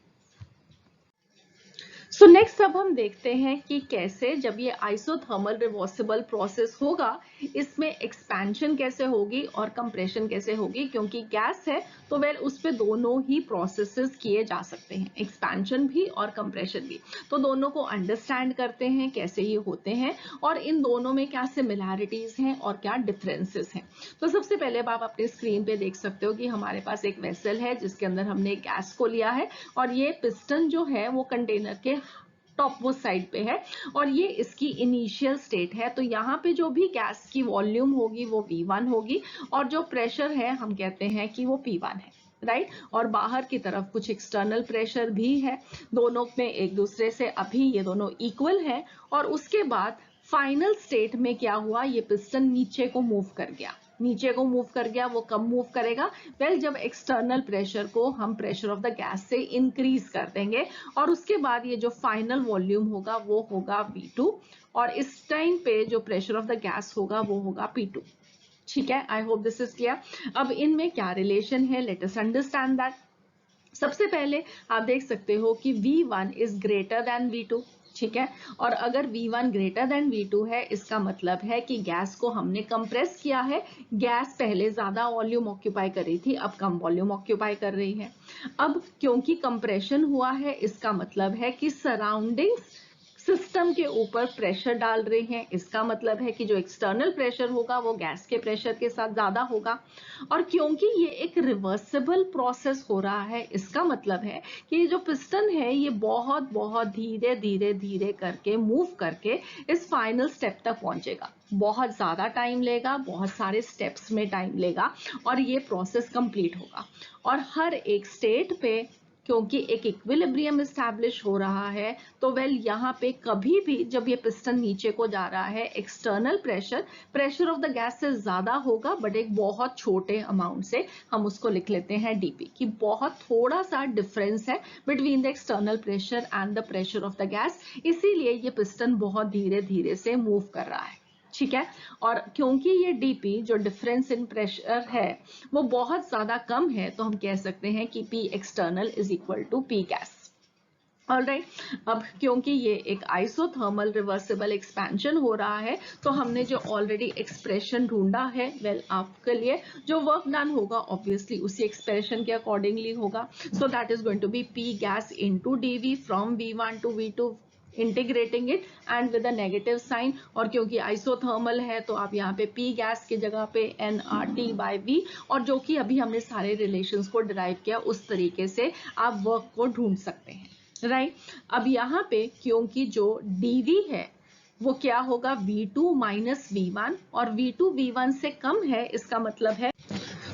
सो नेक्स्ट अब हम देखते हैं कि कैसे जब ये आइसोथर्मल रिवर्सिबल प्रोसेस होगा इसमें एक्सपेंशन कैसे होगी और कंप्रेशन कैसे होगी, क्योंकि गैस है तो वेल उस पे दोनों ही प्रोसेसेस किए जा सकते हैं, एक्सपेंशन भी और कंप्रेशन भी। तो दोनों को अंडरस्टैंड करते हैं कैसे ये होते हैं और इन दोनों में क्या सिमिलैरिटीज हैं और क्या डिफरेंसेस हैं। तो सबसे पहले आप अपने स्क्रीन पे देख सकते हो कि हमारे पास एक वेसल है जिसके अंदर हमने गैस को लिया है और ये पिस्टन जो है वो कंटेनर के टॉप मोस्ट साइड पे है और ये इसकी इनिशियल स्टेट है। तो यहाँ पे जो भी गैस की वॉल्यूम होगी वो V1 होगी और जो प्रेशर है हम कहते हैं कि वो P1 है, राइट। और बाहर की तरफ कुछ एक्सटर्नल प्रेशर भी है, दोनों में एक दूसरे से अभी ये दोनों इक्वल है। और उसके बाद फाइनल स्टेट में क्या हुआ, ये पिस्टन नीचे को मूव कर गया। नीचे को मूव कर गया, वो कब मूव करेगा, वेल जब एक्सटर्नल प्रेशर को हम प्रेशर ऑफ द गैस से इंक्रीज कर देंगे और उसके बाद ये जो फाइनल वॉल्यूम होगा वो होगा V2 और इस टाइम पे जो प्रेशर ऑफ द गैस होगा वो होगा P2। ठीक है, आई होप दिस इज क्लियर। अब इनमें क्या रिलेशन है, लेट अस अंडरस्टैंड दैट। सबसे पहले आप देख सकते हो कि V1 is greater than V2। ठीक है, और अगर V1 ग्रेटर देन V2 है इसका मतलब है कि गैस को हमने कंप्रेस किया है। गैस पहले ज्यादा वॉल्यूम ऑक्यूपाई कर रही थी, अब कम वॉल्यूम ऑक्यूपाई कर रही है। अब क्योंकि कंप्रेशन हुआ है इसका मतलब है कि सराउंडिंग्स सिस्टम के ऊपर प्रेशर डाल रहे हैं, इसका मतलब है कि जो एक्सटर्नल प्रेशर होगा वो गैस के प्रेशर के साथ ज्यादा होगा। और क्योंकि ये एक रिवर्सिबल प्रोसेस हो रहा है इसका मतलब है कि ये जो पिस्टन है ये बहुत बहुत धीरे धीरे धीरे करके मूव करके इस फाइनल स्टेप तक पहुंचेगा। बहुत ज्यादा टाइम लेगा, बहुत सारे स्टेप्स में टाइम लेगा और ये प्रोसेस कंप्लीट होगा। और हर एक स्टेट पे क्योंकि एक इक्विलिब्रियम एस्टैब्लिश हो रहा है तो वेल यहाँ पे कभी भी जब ये पिस्टन नीचे को जा रहा है external pressure of the gas से ज्यादा होगा, बट एक बहुत छोटे अमाउंट से। हम उसको लिख लेते हैं DP, कि बहुत थोड़ा सा डिफरेंस है between the external pressure and the pressure of the gas, इसीलिए ये पिस्टन बहुत धीरे धीरे से मूव कर रहा है। ठीक है, और क्योंकि ये DP जो डिफरेंस इन प्रेशर है वो बहुत ज्यादा कम है तो हम कह सकते हैं कि P external is equal to P gas. Alright, अब क्योंकि ये एक आइसोथर्मल रिवर्सिबल एक्सपेंशन हो रहा है तो हमने जो ऑलरेडी एक्सप्रेशन ढूंढा है वेल आपके लिए जो वर्क डन होगा ऑब्वियसली उसी एक्सप्रेशन के अकॉर्डिंगली होगा। So that is going to be P gas into DV from V1 to V2 integrating it and with a negative sign. और क्योंकि आइसोथर्मल है तो आप यहाँ पे P गैस की जगह पे nRT/V, और जो कि अभी हमने सारे रिलेशंस को डिराइव किया उस तरीके से आप वर्क को ढूंढ सकते हैं, राइट। अब यहाँ पे क्योंकि जो DV है वो क्या होगा V2 माइनस V1 और V2 V1 से कम है, इसका मतलब है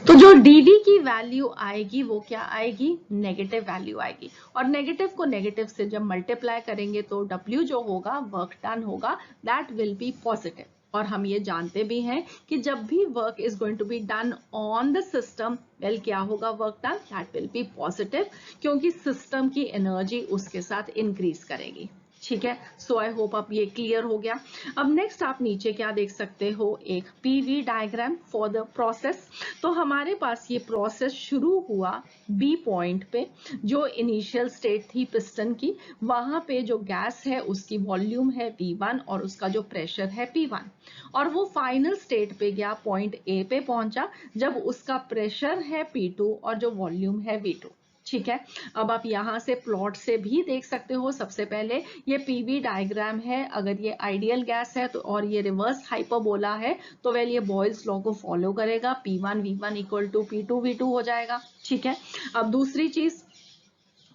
तो जो DV की वैल्यू आएगी वो क्या आएगी, नेगेटिव वैल्यू आएगी। और नेगेटिव को नेगेटिव से जब मल्टीप्लाई करेंगे तो W जो होगा वर्क डन होगा दैट विल बी पॉजिटिव। और हम ये जानते भी हैं कि जब भी work is going to be done on the system well क्या होगा work done, that will be positive, क्योंकि सिस्टम की एनर्जी उसके साथ इंक्रीज करेगी। ठीक है, सो आई होप अब ये क्लियर हो गया। अब नेक्स्ट आप नीचे क्या देख सकते हो, एक PV diagram for the process. तो हमारे पास ये प्रोसेस शुरू हुआ B पॉइंट पे, जो इनिशियल स्टेट थी पिस्टन की, वहां पे जो गैस है उसकी वॉल्यूम है V1 और उसका जो प्रेशर है P1, और वो फाइनल स्टेट पे गया पॉइंट A पे पहुंचा जब उसका प्रेशर है P2 और जो वॉल्यूम है V2। ठीक है। अब आप यहाँ से प्लॉट से भी देख सकते हो। सबसे पहले ये पीवी डायग्राम है। अगर ये आइडियल गैस है तो और ये रिवर्स हाइपरबोला है तो वेल ये बॉयल्स लॉ को फॉलो करेगा, P1 V1 equal to P2 V2 हो जाएगा। ठीक है। अब दूसरी चीज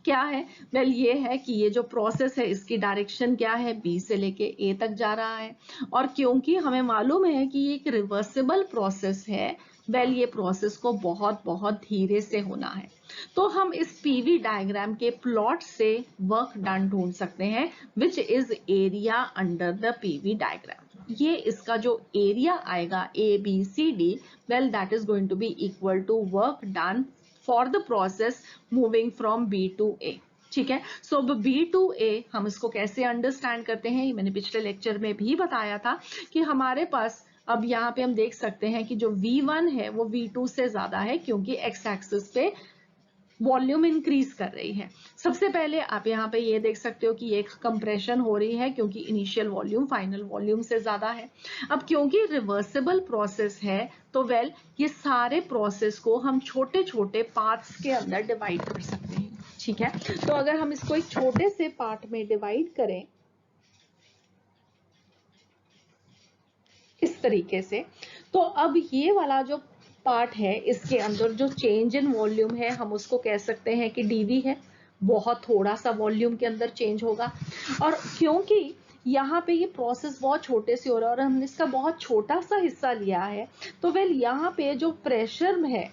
क्या है, वेल ये है कि ये जो प्रोसेस है इसकी डायरेक्शन क्या है, बी से लेके ए तक जा रहा है। और क्योंकि हमें मालूम है कि ये एक रिवर्सिबल प्रोसेस है, वेल ये प्रोसेस को बहुत बहुत धीरे से होना है। तो हम इस पीवी डायग्राम के प्लॉट से वर्क डन ढूंढ सकते हैं, which is area under the PV diagram. ये इसका जो एरिया आएगा A B C D, well that is going to be equal to work done for the process moving from B to A. ठीक है। सो अब बी टू ए हम इसको कैसे अंडरस्टैंड करते हैं, ये मैंने पिछले लेक्चर में भी बताया था कि हमारे पास अब यहाँ पे हम देख सकते हैं कि जो V1 है वो V2 से ज्यादा है, क्योंकि एक्स एक्सिस पे वॉल्यूम इंक्रीज कर रही है। सबसे पहले आप यहाँ पे ये देख सकते हो कि एक कंप्रेशन हो रही है, क्योंकि इनिशियल वॉल्यूम फाइनल वॉल्यूम से ज्यादा है। अब क्योंकि रिवर्सिबल प्रोसेस है तो वेल ये सारे प्रोसेस को हम छोटे छोटे पार्ट्स के अंदर डिवाइड कर सकते हैं। ठीक है। तो अगर हम इसको एक छोटे से पार्ट में डिवाइड करें इस तरीके से, तो अब ये वाला जो पार्ट है इसके अंदर जो चेंज इन वॉल्यूम है हम उसको कह सकते हैं कि डीवी है। बहुत थोड़ा सा वॉल्यूम के अंदर चेंज होगा। और क्योंकि यहाँ पे ये प्रोसेस बहुत छोटे से हो रहा है और हमने इसका बहुत छोटा सा हिस्सा लिया है, तो वेल यहाँ पे जो प्रेशर है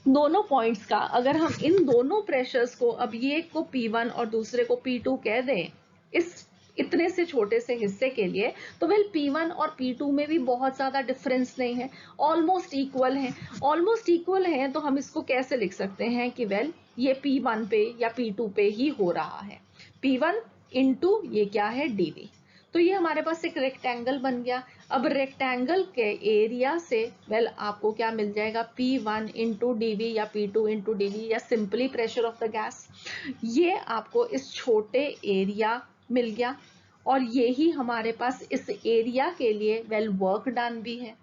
दोनों पॉइंट्स का, अगर हम इन दोनों प्रेशर्स को, अब ये को P1 और दूसरे को P2 कह दें इस इतने से छोटे से हिस्से के लिए, तो वेल P1 और P2 में भी बहुत ज्यादा डिफरेंस नहीं है, ऑलमोस्ट इक्वल है। ऑलमोस्ट इक्वल है तो हम इसको कैसे लिख सकते हैं कि वेल ये P1 पे या P2 पे ही हो रहा है। P1 इंटू ये क्या है डीवी। तो ये हमारे पास एक रेक्टेंगल बन गया। अब रेक्टेंगल के एरिया से वेल आपको क्या मिल जाएगा, P1 इंटू डीवी या P2 इंटू डीवी या simply pressure of the gas. ये आपको इस छोटे एरिया मिल गया और यही हमारे पास इस एरिया के लिए वेल वर्क डन भी है।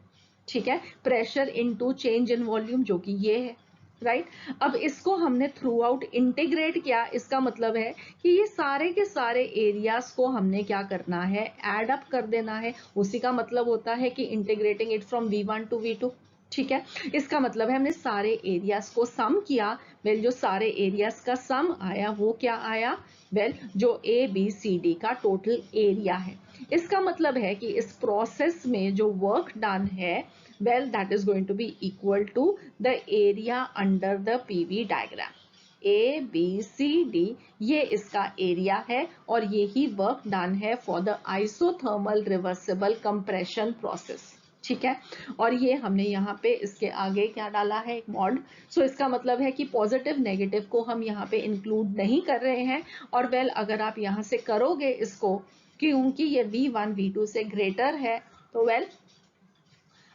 ठीक है। Pressure into change in volume जो कि ये है, राइट। अब इसको हमने थ्रू आउट इंटीग्रेट किया, इसका मतलब है कि ये सारे के सारे एरियाज को हमने क्या करना है, ऐड अप कर देना है। उसी का मतलब होता है कि integrating it from V1 to V2। ठीक है। इसका मतलब है हमने सारे एरियाज को सम किया। वेल जो सारे एरियाज का सम आया वो क्या आया, वेल जो ABCD का टोटल एरिया है। इसका मतलब है कि इस प्रोसेस में जो वर्क डन है, well that is going to be equal to the area under the PV diagram. ABCD ये इसका एरिया है और यही वर्क डन है for the isothermal reversible compression process. ठीक है। और ये हमने यहाँ पे इसके आगे क्या डाला है, एक मॉड। सो इसका मतलब है कि पॉजिटिव नेगेटिव को हम यहाँ पे इंक्लूड नहीं कर रहे हैं। और वेल अगर आप यहाँ से करोगे इसको, क्योंकि ये V1 V2 से ग्रेटर है, तो वेल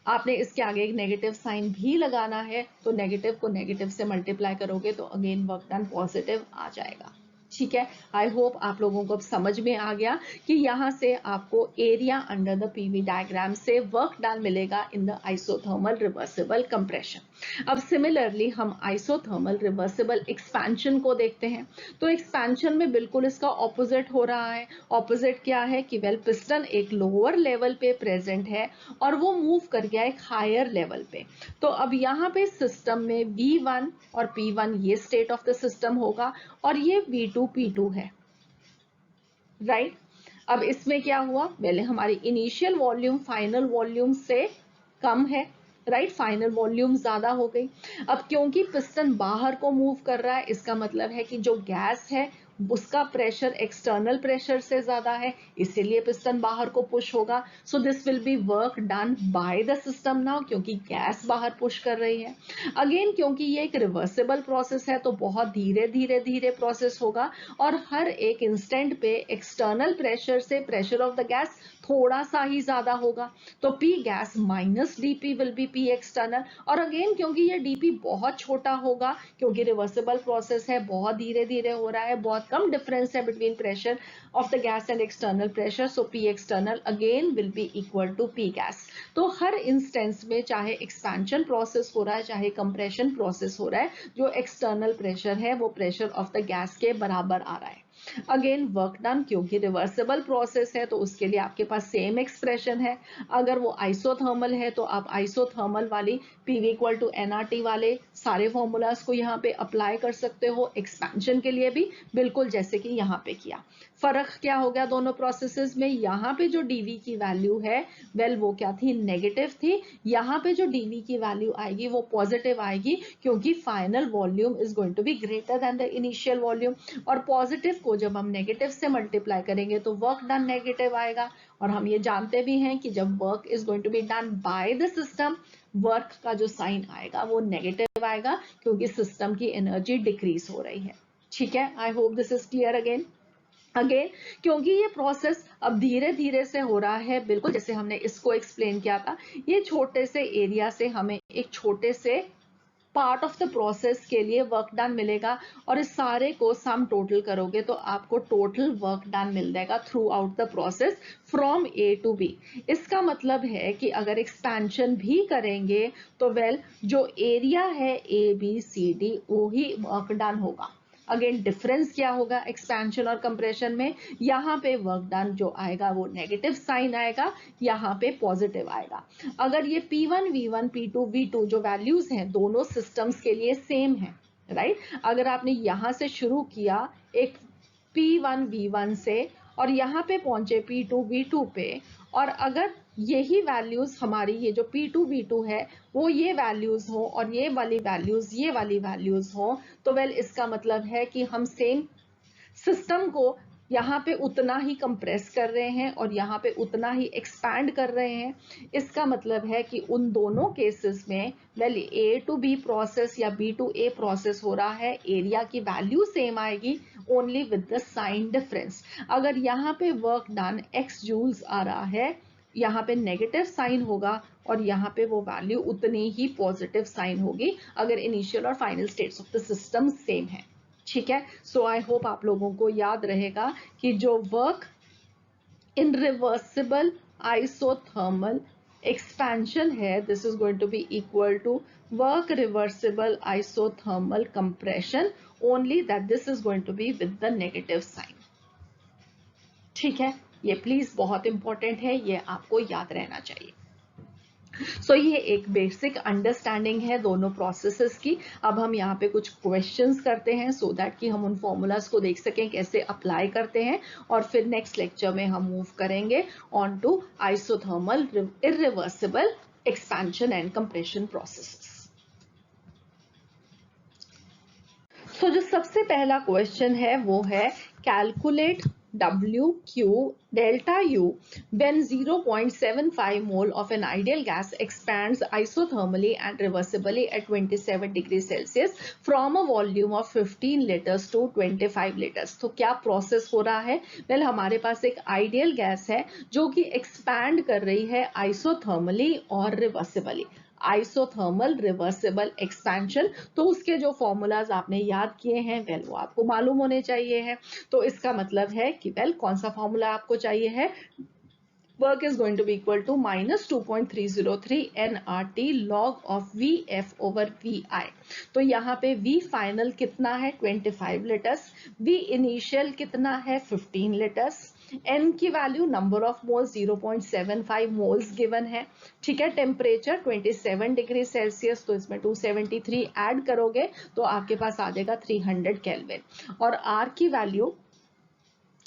आपने इसके आगे एक नेगेटिव साइन भी लगाना है। तो नेगेटिव को नेगेटिव से मल्टीप्लाई करोगे तो अगेन वर्क डन पॉजिटिव आ जाएगा। ठीक है। आई होप आप लोगों को अब समझ में आ गया कि यहाँ से आपको area under the PV diagram से वर्क डन मिलेगा in the isothermal reversible compression. अब सिमिलरली हम आइसोथर्मल रिवर्सिबल एक्सपेंशन को देखते हैं। तो एक्सपेंशन में बिल्कुल इसका ऑपोजिट हो रहा है। ऑपोजिट क्या है कि वेल पिस्टन एक लोअर लेवल पे प्रेजेंट है और वो मूव कर गया एक हायर लेवल पे। तो अब यहाँ पे सिस्टम में V1 और P1 ये स्टेट ऑफ द सिस्टम होगा और ये V2 P2 है, राइट। अब इसमें क्या हुआ, पहले हमारी इनिशियल वॉल्यूम फाइनल वॉल्यूम से कम है, राइट। फाइनल वॉल्यूम ज्यादा हो गई। अब क्योंकि पिस्टन बाहर को मूव कर रहा है, इसका मतलब है कि जो गैस है उसका प्रेशर एक्सटर्नल प्रेशर से ज्यादा है, इसीलिए पिस्टन बाहर को पुश होगा। सो this will B work done by the system now, क्योंकि गैस बाहर पुश कर रही है। अगेन क्योंकि ये एक रिवर्सिबल प्रोसेस है तो बहुत धीरे धीरे धीरे प्रोसेस होगा और हर एक इंस्टेंट पे एक्सटर्नल प्रेशर से प्रेशर ऑफ द गैस थोड़ा सा ही ज्यादा होगा, तो P gas minus DP will be P external. और अगेन क्योंकि ये DP बहुत छोटा होगा, क्योंकि रिवर्सिबल प्रोसेस है, बहुत धीरे धीरे हो रहा है, बहुत कम डिफरेंस है between pressure of the gas and external pressure, so P external again will be equal to P gas. तो हर इंस्टेंस में चाहे एक्सपेंशन प्रोसेस हो रहा है चाहे कंप्रेशन प्रोसेस हो रहा है, जो एक्सटर्नल प्रेशर है वो प्रेशर ऑफ द गैस के बराबर आ रहा है। अगेन वर्क डन, क्योंकि रिवर्सिबल प्रोसेस है तो उसके लिए आपके पास सेम एक्सप्रेशन है। अगर वो आइसोथर्मल है तो आप आइसोथर्मल वाली PV इक्वल टू nRT वाले सारे फॉर्मूलाज को यहाँ पे अप्लाई कर सकते हो, एक्सपेंशन के लिए भी बिल्कुल जैसे कि यहाँ पे किया। फर्क क्या हो गया दोनों प्रोसेसेस में, यहाँ पे जो dV की वैल्यू है वेल वो क्या थी, नेगेटिव थी। यहाँ पे जो dV की वैल्यू आएगी वो पॉजिटिव आएगी, क्योंकि final volume is going to be greater than the initial volume. और पॉजिटिव को जब हम नेगेटिव से मल्टीप्लाई करेंगे तो वर्क डन नेगेटिव आएगा। और हम ये जानते भी हैं कि जब work is going to be done by the system, work का जो साइन आएगा वो नेगेटिव आएगा, क्योंकि सिस्टम की एनर्जी डिक्रीज हो रही है। ठीक है, आई hope this is clear. Again क्योंकि ये प्रोसेस अब धीरे धीरे से हो रहा है, बिल्कुल जैसे हमने इसको एक्सप्लेन किया था, ये छोटे से एरिया से हमें एक छोटे से पार्ट ऑफ द प्रोसेस के लिए वर्क डन मिलेगा, और इस सारे को सम टोटल करोगे तो आपको टोटल वर्क डन मिल जाएगा through out the process from A to B। इसका मतलब है कि अगर एक्सपेंशन भी करेंगे तो वेल जो एरिया है ABCD वो ही वर्क डन होगा। अगेन डिफरेंस क्या होगा एक्सपेंशन और कंप्रेशन में, यहाँ पे वर्क डन जो आएगा वो नेगेटिव साइन आएगा, यहाँ पे पॉजिटिव आएगा। अगर ये P1 V1 P2 V2 जो वैल्यूज हैं दोनों सिस्टम्स के लिए सेम है, राइट। अगर आपने यहां से शुरू किया एक P1 V1 से और यहाँ पे पहुंचे P2 V2 पे, और अगर यही वैल्यूज हमारी ये जो P2 V2 है वो ये वैल्यूज हो और ये वाली वैल्यूज हो, तो वेल इसका मतलब है कि हम सेम सिस्टम को यहाँ पे उतना ही कंप्रेस कर रहे हैं और यहाँ पे उतना ही एक्सपैंड कर रहे हैं। इसका मतलब है कि उन दोनों केसेस में well A to B process या B टू A प्रोसेस हो रहा है, एरिया की वैल्यू सेम आएगी, only with the sign difference. अगर यहाँ पे वर्क डन x जूल्स आ रहा है, यहाँ पे नेगेटिव साइन होगा, और यहाँ पे वो वैल्यू उतनी ही पॉजिटिव साइन होगी अगर इनिशियल और final states of the system same है। ठीक है, सो आई होप आप लोगों को याद रहेगा कि जो work in reversible isothermal expansion है, this is going to be equal to work reversible isothermal compression, only that this is going to be with the negative sign. ठीक है, ये प्लीज बहुत इंपॉर्टेंट है, ये आपको याद रहना चाहिए। सो ये एक बेसिक अंडरस्टैंडिंग है दोनों प्रोसेसेस की। अब हम यहाँ पे कुछ क्वेश्चंस करते हैं सो दैट कि हम उन फॉर्मूलाज को देख सकें कैसे अप्लाई करते हैं, और फिर नेक्स्ट लेक्चर में हम मूव करेंगे on to isothermal irreversible expansion and compression processes. So जो सबसे पहला क्वेश्चन है वो है calculate WQ delta U when 0.75 mole of an ideal gas expands isothermally and reversibly at 27 degrees Celsius from a volume of 15 liters to 25 liters। तो क्या process हो रहा है? वेल हमारे पास एक आइडियल गैस है जो कि एक्सपैंड कर रही है आइसोथर्मली और रिवर्सिबली। आइसोथर्मल रिवर्सिबल एक्सपेंशन, तो उसके जो फॉर्मूलाज आपने याद किए हैं वेल वो आपको मालूम होने चाहिए है। तो इसका मतलब है कि वेल कौन सा फॉर्मूला आपको चाहिए है, work is going to be equal to -2.303 nRT log of VF over VI। तो यहाँ पे V फाइनल कितना है 25 लीटर्स, V इनिशियल कितना है 15 लीटर्स, N की value number of moles 0.75 moles given है। ठीक है, टेम्परेचर 27 डिग्री सेल्सियस, तो इसमें 273 ऐड करोगे तो आपके पास आ जाएगा 300 केल्विन, और R की value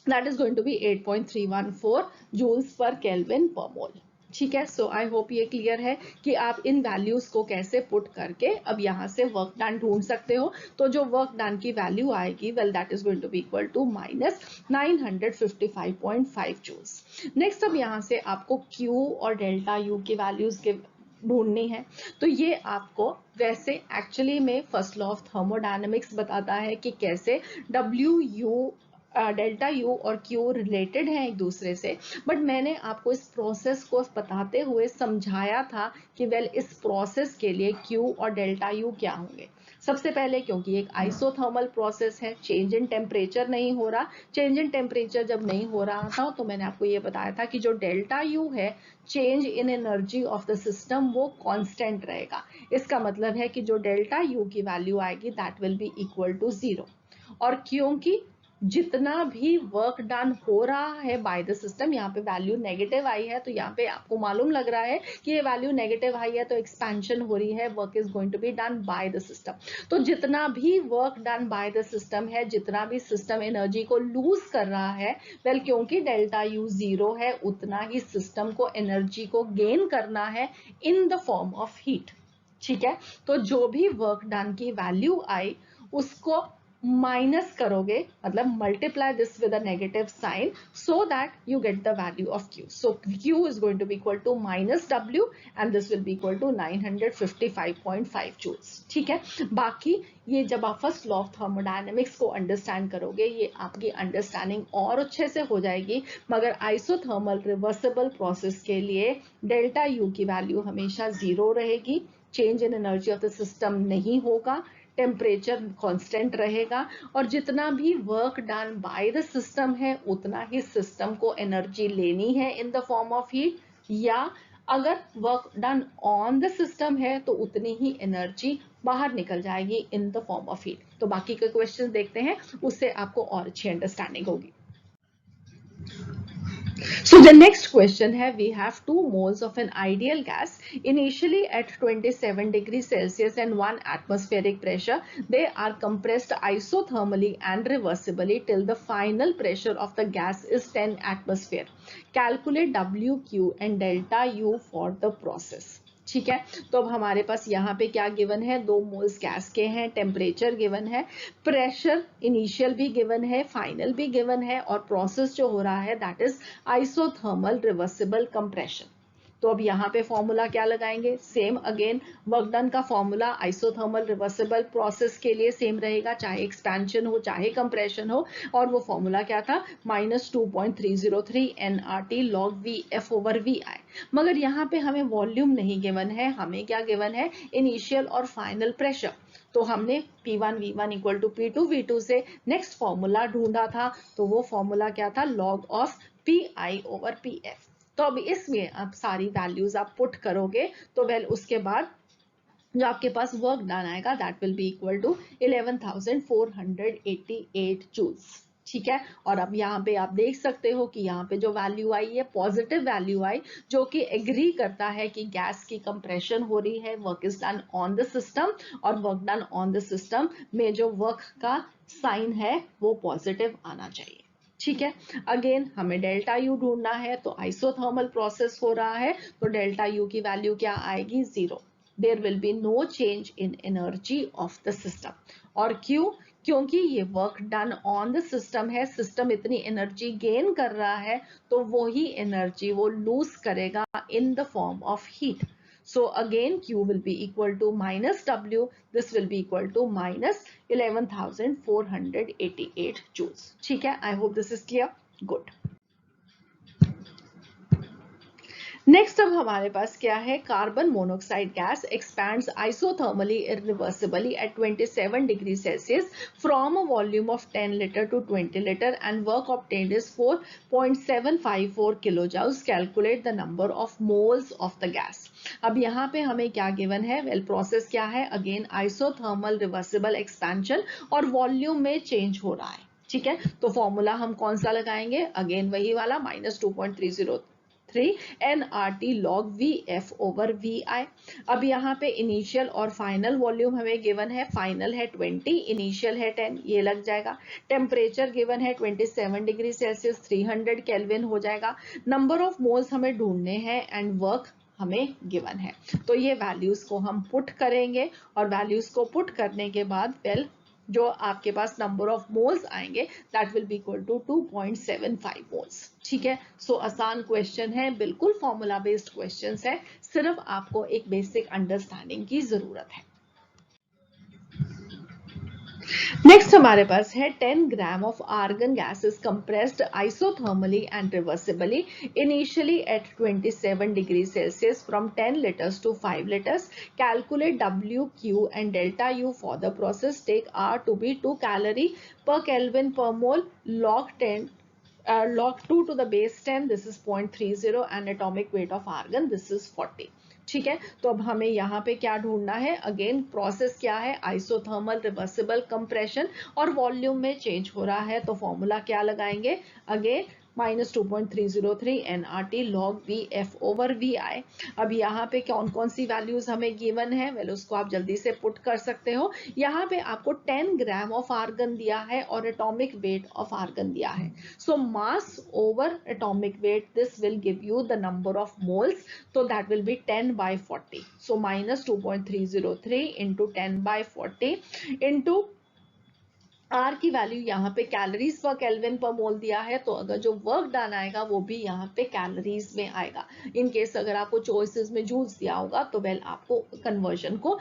that is going to be 8.314 joules per Kelvin per mole। ठीक है, सो आई होप ये क्लियर है कि आप इन वैल्यूज को कैसे पुट करके अब यहाँ से वर्क डन ढूंढ सकते हो। तो जो वर्क डन की वैल्यू आएगी well that is going to be equal to -955.5 joules. Next अब यहाँ से आपको Q और डेल्टा U की वैल्यूज के ढूंढनी है। तो ये आपको वैसे एक्चुअली में फर्स्ट लॉ ऑफ थर्मोडायनेमिक्स बताता है कि कैसे WU डेल्टा यू और क्यू रिलेटेड हैं एक दूसरे से, बट मैंने आपको इस प्रोसेस को बताते हुए समझाया था कि वेल इस प्रोसेस के लिए क्यू और डेल्टा यू क्या होंगे। सबसे पहले क्योंकि एक आइसोथर्मल प्रोसेस है, चेंज इन टेम्परेचर नहीं हो रहा, चेंज इन टेम्परेचर जब नहीं हो रहा था तो मैंने आपको ये बताया था कि जो डेल्टा यू है, change in energy of the system, वो कांस्टेंट रहेगा। इसका मतलब है कि जो डेल्टा यू की वैल्यू आएगी that will be equal to 0। और क्योंकि जितना भी वर्क डन हो रहा है बाय द सिस्टम, यहाँ पे वैल्यू नेगेटिव आई है, तो यहाँ पे आपको मालूम लग रहा है कि ये वैल्यू नेगेटिव आई है तो एक्सपेंशन हो रही है, work is going to be done by the system. तो जितना भी work done by the system है, जितना भी सिस्टम एनर्जी को लूज कर रहा है, वेल क्योंकि डेल्टा यू 0 है, उतना ही सिस्टम को एनर्जी को गेन करना है in the form of heat. ठीक है, तो जो भी वर्क डन की वैल्यू आई उसको माइनस करोगे, मतलब multiply this with a negative sign, so that you get the value of Q. So Q is going to be equal to minus W and this will be equal to 955.5 joules. ठीक है, बाकी ये जब आप first law of thermodynamics को understand करोगे, ये आपकी अंडरस्टैंडिंग और अच्छे से हो जाएगी। मगर आइसोथर्मल रिवर्सिबल प्रोसेस के लिए डेल्टा यू की वैल्यू हमेशा 0 रहेगी, change in energy of the system नहीं होगा, टेम्परेचर कांस्टेंट रहेगा, और जितना भी work done by the system है उतना ही सिस्टम को एनर्जी लेनी है in the form of heat, या अगर work done on the system है तो उतनी ही एनर्जी बाहर निकल जाएगी इन द फॉर्म ऑफ हीट। तो बाकी के क्वेश्चन देखते हैं, उससे आपको और अच्छी अंडरस्टैंडिंग होगी। So the next question है, we have 2 moles of an ideal gas initially at 27 degrees Celsius and 1 atmospheric pressure. They are compressed isothermally and reversibly till the final pressure of the gas is 10 atmosphere. Calculate W, Q and delta U for the process. ठीक है, तो अब हमारे पास यहाँ पे क्या given है, 2 moles gas के हैं, टेम्परेचर गिवन है, प्रेशर इनिशियल भी गिवन है, फाइनल भी गिवन है, और प्रोसेस जो हो रहा है that is isothermal reversible compression. तो अब यहाँ पे फॉर्मूला क्या लगाएंगे, सेम अगेन वर्क डन का फॉर्मूला आइसोथर्मल रिवर्सिबल प्रोसेस के लिए सेम रहेगा, चाहे एक्सपेंशन हो चाहे कंप्रेशन हो, और वो फॉर्मूला क्या था, -2.303 nRT log VF over VI। मगर यहाँ पे हमें वॉल्यूम नहीं गिवन है, हमें क्या गिवन है, इनिशियल और फाइनल प्रेशर। तो हमने P1 V1 equal to P2 V2 से नेक्स्ट फॉर्मूला ढूंढा था, तो वो फॉर्मूला क्या था, log of PI over PF। तो अब इसमें आप सारी वैल्यूज आप पुट करोगे तो वेल उसके बाद जो आपके पास वर्क डन आएगा that will be equal to 11,488 joules. ठीक है, और अब यहाँ पे आप देख सकते हो कि यहाँ पे जो वैल्यू आई है पॉजिटिव वैल्यू आई, जो कि एग्री करता है कि गैस की कंप्रेशन हो रही है, work is done on the system, और work done on the system में जो वर्क का साइन है वो पॉजिटिव आना चाहिए। ठीक है, अगेन हमें डेल्टा यू ढूंढना है, तो आइसोथर्मल प्रोसेस हो रहा है तो डेल्टा यू की वैल्यू क्या आएगी, 0। There will be no change in energy of the system. और क्यों, क्योंकि ये work done on the system है, सिस्टम इतनी एनर्जी गेन कर रहा है तो वो ही एनर्जी वो लूज करेगा इन the form of heat. So again Q will be equal to minus W, this will be equal to minus 11,488 joules. ठीक है, I hope this is clear. Good. Next अब हमारे पास क्या है, carbon monoxide gas expands isothermally irreversibly at 27 degree Celsius from a volume of 10 litre to 20 litre and work obtained is 4.754 kilojoules. Calculate the number of moles of the gas. अब यहाँ पे हमें क्या गिवन है, वेल प्रोसेस क्या है, again isothermal reversible expansion और volume में चेंज हो रहा है। ठीक है, तो फॉर्मूला हम कौन सा लगाएंगे, अगेन वही वाला -2.303 nRT log VF over VI। अब यहाँ पे इनिशियल और फाइनल वॉल्यूम हमें गिवन है, फाइनल है 20, इनिशियल है 10, ये लग जाएगा। टेम्परेचर गिवन है 27 डिग्री सेल्सियस, 300 केल्विन हो जाएगा। नंबर ऑफ मोल्स हमें ढूंढने हैं एंड वर्क हमें गिवन है, तो ये वैल्यूज को हम पुट करेंगे, और वैल्यूज को पुट करने के बाद वेल जो आपके पास नंबर ऑफ मोल्स आएंगे that will be equal to 2.75 moles. ठीक है, सो आसान क्वेश्चन है, बिल्कुल फॉर्मूला बेस्ड क्वेश्चंस है, सिर्फ आपको एक बेसिक अंडरस्टैंडिंग की जरूरत है। नेक्स्ट हमारे पास है 10 gram of argon gas is compressed isothermally and reversibly initially at 27 degree Celsius from 10 liters to 5 liters. Calculate W, Q and delta U for the process. Take R to be 2 calorie per Kelvin per mole. Log 10 log 2 to the base 10, this is 0.30 and atomic weight of argon, this is 40. ठीक है, तो अब हमें यहाँ पे क्या ढूंढना है, अगेन प्रोसेस क्या है, आइसोथर्मल रिवर्सिबल कंप्रेशन और वॉल्यूम में चेंज हो रहा है, तो फॉर्मूला क्या लगाएंगे, again -2.303 nRT log VF over VI. अब यहाँ पे कौन कौन सी वैल्यूज हमें गिवन है, वेल उसको आप जल्दी से पुट कर सकते हो. यहाँ पे आपको 10 ग्राम ऑफ आर्गन दिया है और एटॉमिक वेट ऑफ आर्गन दिया है. So mass over atomic weight, this will give you the number of moles, तो that will be 10/40. So -2.303 into 10/40 into R की वैल्यू यहाँ पे कैलोरीज पर केल्विन पर मोल दिया है, तो अगर जो वर्क डन आएगा वो भी यहाँ पे कैलोरीज में आएगा. इन केस अगर आपको चॉइसेस में जूल्स दिया होगा तो वेल आपको कन्वर्जन को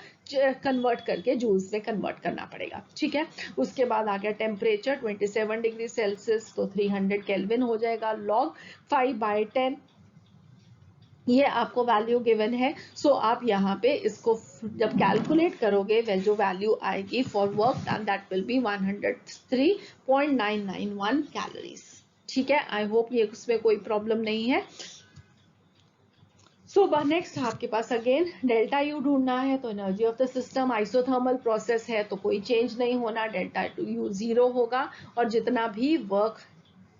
कन्वर्ट करके जूल्स में कन्वर्ट करना पड़ेगा. ठीक है, उसके बाद आ गया टेम्परेचर 27 डिग्री सेल्सियस, तो 300 केल्विन हो जाएगा. लॉग 5/10 ये आपको वैल्यू गिवन है. सो आप यहाँ पे इसको जब कैलकुलेट करोगे, वेल जो वैल्यू आएगी for work done that will B 103.991 calories. ठीक है, आई होप ये उसमें कोई प्रॉब्लम नहीं है. सो नेक्स्ट आपके पास अगेन डेल्टा यू ढूंढना है, तो energy of the system isothermal process है तो कोई चेंज नहीं होना, डेल्टा यू 0 होगा और जितना भी वर्क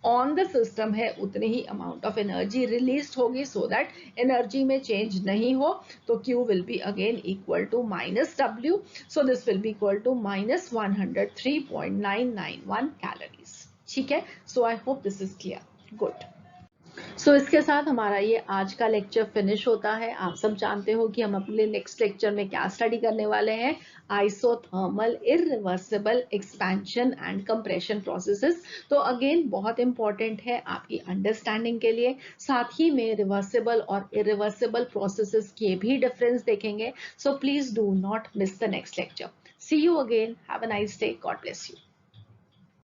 ऑन द सिस्टम है उतनी ही अमाउंट ऑफ एनर्जी रिलीज होगी, सो दैट एनर्जी में चेंज नहीं हो. तो Q will be again equal to -W, so this will be equal to -103.991 calories. ठीक है, so I hope this is clear. Good. So इसके साथ हमारा ये आज का लेक्चर फिनिश होता है. आप सब जानते हो कि हम अपने नेक्स्ट लेक्चर में क्या स्टडी करने वाले हैं, isothermal irreversible expansion and compression processes. तो अगेन बहुत इंपॉर्टेंट है आपकी अंडरस्टैंडिंग के लिए. साथ ही में रिवर्सिबल और इरिवर्सिबल प्रोसेसेस के भी डिफरेंस देखेंगे. So please do not miss the next lecture. See you again. Have a nice day. God bless you.